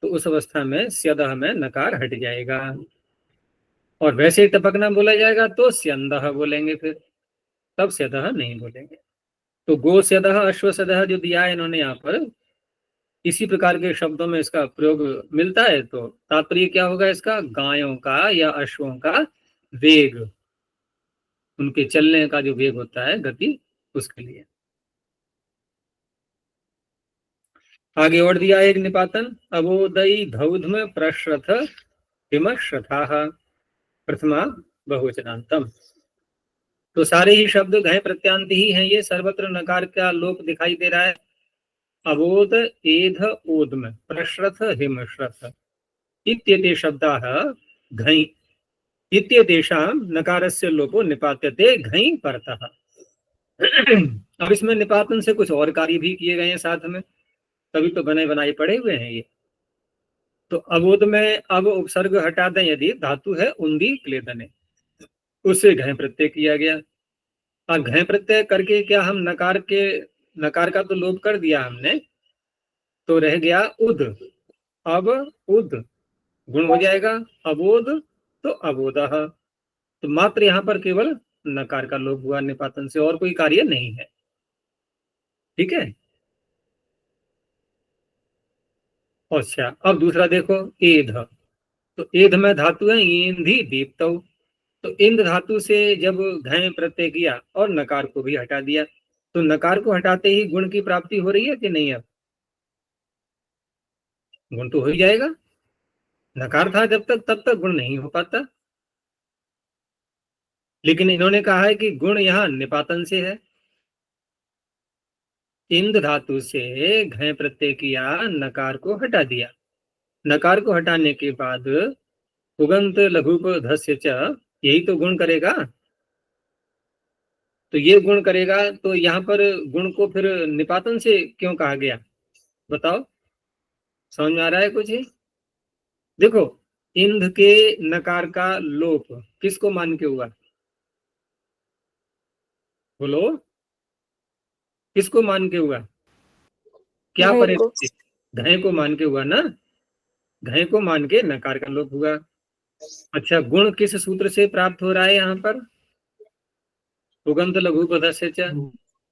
Speaker 1: तो उस अवस्था में स्यदः में नकार हट जाएगा, और वैसे ही टपकना बोला जाएगा तो स्यंदः बोलेंगे, फिर तब स्यदः नहीं बोलेंगे। तो गो स्यदः अश्व स्यदः जो दिया है इन्होंने यहाँ पर, इसी प्रकार के शब्दों में इसका प्रयोग मिलता है। तो तात्पर्य क्या होगा इसका? गायों का या अश्वों का वेग, उनके चलने का जो वेग होता है, गति, उसके लिए। आगे और दिया एक निपातन, अवोदयी धौध्म प्रश्रथ हिमश्रथा प्रथमा बहुवचनांतम। तो सारे ही शब्द घय प्रत्यांत ही हैं, ये सर्वत्र नकार का लोप दिखाई दे रहा है। अवोध एध ओद्म प्रश्रथ हिमश्रथ इत्येते शब्दाः घञ् इत्येतेषां नकारस्य लोपो निपात्यते घञ् परतः। अब इसमें निपातन से कुछ और कार्य भी किए गए हैं साथ में, तभी तो बने बनाए पड़े हुए हैं ये। तो अवोध में अब उपसर्ग हटा दें यदि, धातु है उन्दी क्लेदने, उससे घय प्रत्यय किया गया। और घय प्रत्यय करके क्या हम नकार का तो लोप कर दिया हमने, तो रह गया उद। अब उद गुण हो जाएगा, अबोध तो अबोधः, तो मात्र यहाँ पर केवल नकार का लोप हुआ निपातन से, और कोई कार्य नहीं है। ठीक है। अच्छा, अब दूसरा देखो एध। तो एध में धातु है ईंधी दीप्तौ, तो इंद धातु से जब घय प्रत्यय किया और नकार को भी हटा दिया, तो नकार को हटाते ही गुण की प्राप्ति हो रही है कि नहीं? अब गुण तो हो ही जाएगा, नकार था जब तक तब तक गुण नहीं हो पाता। लेकिन इन्होंने कहा है कि गुण यहाँ निपातन से है। इंद धातु से घय प्रत्यय किया, नकार को हटा दिया, नकार को हटाने के बाद उगंत लघुप धस्य च, यही तो गुण करेगा। तो ये गुण करेगा, तो यहाँ पर गुण को फिर निपातन से क्यों कहा गया, बताओ, समझ में आ रहा है कुछ? देखो, इंध के नकार का लोप किसको मान के हुआ, बोलो, किसको मान के हुआ? क्या
Speaker 2: घय को।
Speaker 1: परिस्थिति? घय को मान के हुआ ना, घय को मान के नकार का लोप हुआ। अच्छा, गुण किस सूत्र से प्राप्त हो रहा है यहाँ पर? उगंत लघु पदस्य च,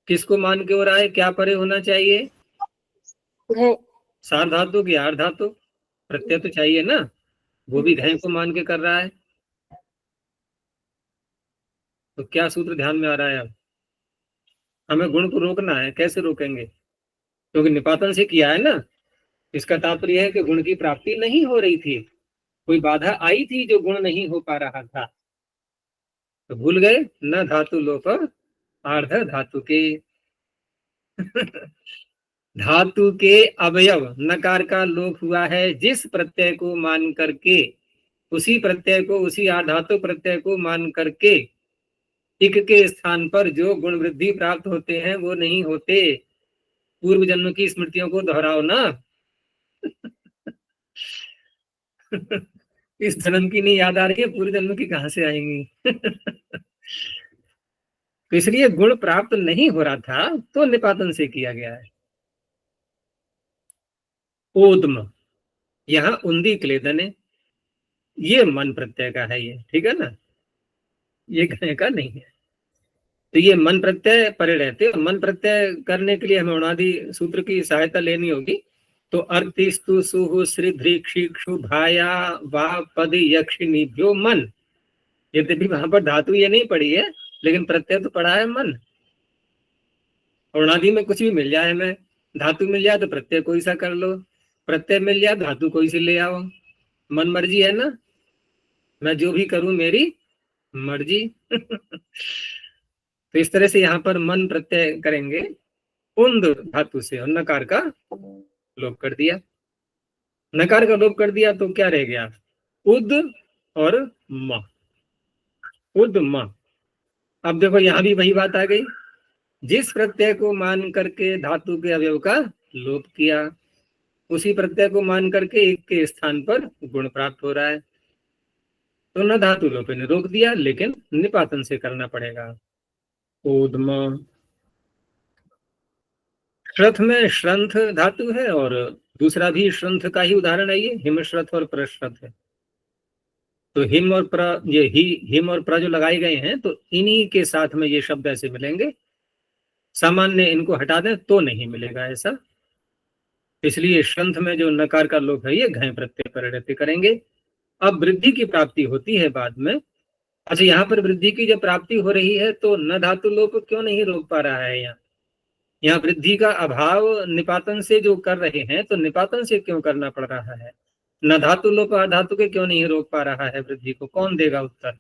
Speaker 1: किसको मान के हो रहा है? क्या परे होना चाहिए?
Speaker 2: घय।
Speaker 1: सार धातु की आर धातु, प्रत्यय तो चाहिए ना, वो भी घय को मान के कर रहा है। तो क्या सूत्र ध्यान में आ रहा है? अब हमें गुण को रोकना है, कैसे रोकेंगे? क्योंकि निपातन से किया है ना, इसका तात्पर्य है कि गुण की प्राप्ति नहीं हो रही थी, कोई बाधा आई थी जो गुण नहीं हो पा रहा था। तो भूल गए, न धातु लोप आर्ध धातु के। धातु के अवयव नकार का लोप हुआ है जिस प्रत्यय को मान करके, उसी प्रत्यय को, उसी आधातु प्रत्यय को मान करके इक के स्थान पर जो गुण वृद्धि प्राप्त होते हैं वो नहीं होते। पूर्व जन्म की स्मृतियों को दोहराओ ना। इस जन्म की नहीं याद आ रही है, पूर्व जन्म की कहां से आएंगी? तो इसलिए गुण प्राप्त नहीं हो रहा था, तो निपातन से किया गया है। ओद्म, यहाँ उन्दी क्लेदन है, ये मन प्रत्यय का है, ये ठीक है ना, ये घय का नहीं है। तो ये मन प्रत्यय परे रहते, और मन प्रत्यय करने के लिए हमें उणादि सूत्र की सहायता लेनी होगी। तो अर्तिस्तु सुहु श्रीधृक्षु भाया वा पद यक्षिणीभ्यो मन, यद्यपि वहां पर धातु ये नहीं पड़ी है, लेकिन प्रत्यय तो पड़ा है मन। उणादि में कुछ भी मिल जाए, हमें धातु मिल जाए तो प्रत्यय कोई सा कर लो, प्रत्यय मिल जाए धातु कोई सी ले आओ, मन मर्जी है ना, मैं जो भी करूं मेरी मर्जी। तो इस तरह से यहाँ पर मन प्रत्यय करेंगे उन्द धातु से, और नकार का लोप कर दिया। नकार का लोप कर दिया तो क्या रह गया? उद और म, उद म। अब देखो यहाँ भी वही बात आ गई, जिस प्रत्यय को मान करके धातु के अवयव का लोप किया, उसी प्रत्यय को मान करके एक के स्थान पर गुण प्राप्त हो रहा है। तो न धातु लोप ने रोक दिया, लेकिन निपातन से करना पड़ेगा। ऊर्ध्म, श्रथ में श्रंथ धातु है, और दूसरा भी श्रंथ का ही उदाहरण है, ये हिमश्रथ और प्रश्रथ है। तो हिम और प्र, ये हिम और प्र जो लगाए गए हैं, तो इन्हीं के साथ में ये शब्द ऐसे मिलेंगे। सामान्य इनको हटा दें तो नहीं मिलेगा ऐसा, इसलिए श्रंथ में जो नकार का लोप है ये घय प्रत्यय परिणति करेंगे। अब वृद्धि की प्राप्ति होती है बाद में। अच्छा, यहाँ पर वृद्धि की जब प्राप्ति हो रही है तो न धातु लोप क्यों नहीं रोक पा रहा है? यहाँ वृद्धि का अभाव निपातन से जो कर रहे हैं, तो निपातन से क्यों करना पड़ रहा है? न धातु लोप अधातु के क्यों नहीं रोक पा रहा है वृद्धि को? कौन देगा उत्तर?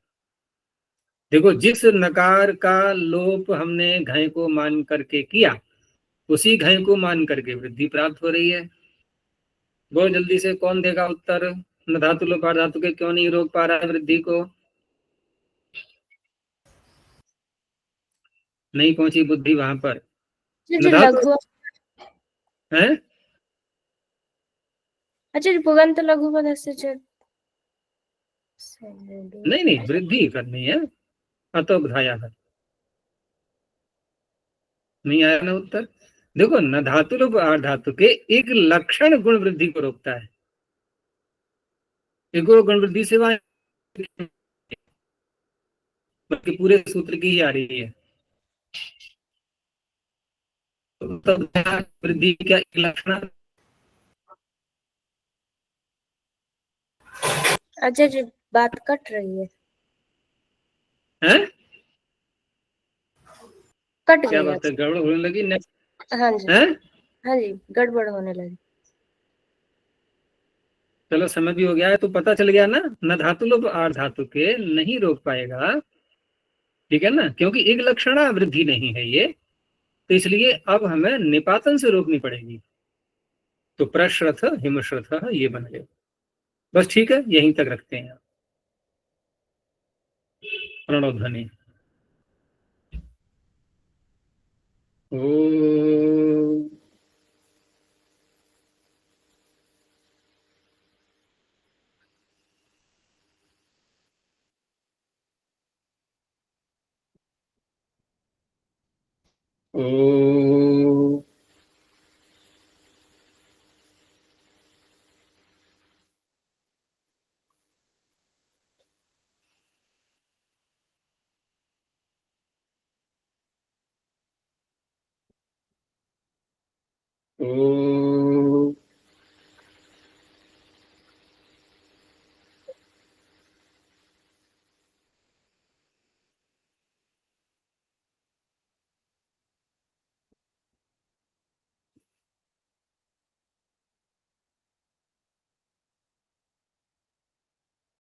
Speaker 1: देखो, जिस नकार का लोप हमने घय को मान करके किया, उसी घय को मान करके वृद्धि प्राप्त हो रही है। बहुत जल्दी से कौन देगा उत्तर? न धातु लोप आर्ध धातु के क्यों नहीं रोक पा रहा है वृद्धि को? नहीं पहुंची बुद्धि वहां पर।
Speaker 2: जो
Speaker 1: न धातु
Speaker 2: लघु,
Speaker 1: है
Speaker 2: अच्छा जो पुगंत लघु पद से जो
Speaker 1: नहीं नहीं, वृद्धि करनी है, अतो बधाया है। नहीं आया ना उत्तर? देखो, न धातु लोप आर्ध धातु के एक लक्षण गुण वृद्धि को रोकता है। एक गुण वृद्धि से वहां बल्कि पूरे सूत्र की ही आ रही है। तो तब वृद्धि का एक लक्षण
Speaker 2: अच्छा जी, बात कट रही है,
Speaker 1: है।
Speaker 2: कट
Speaker 1: क्या
Speaker 2: गई
Speaker 1: बात है,
Speaker 2: आज।
Speaker 1: गड़बड़ होने लगी
Speaker 2: हाँ जी,
Speaker 1: है?
Speaker 2: हाँ जी, गड़बड़ होने लगी।
Speaker 1: चलो, समय भी हो गया है तो पता चल गया ना, न धातु लोप आर्ध धातु के नहीं रोक पाएगा, ठीक है ना, क्योंकि एक लक्षणा वृद्धि नहीं है ये, तो इसलिए अब हमें निपातन से रोकनी पड़ेगी। तो प्रश्रथ हिमश्रथ ये बन गए। बस ठीक है, यहीं तक रखते हैं। प्रणव ध्वनि। ओ ओ ओ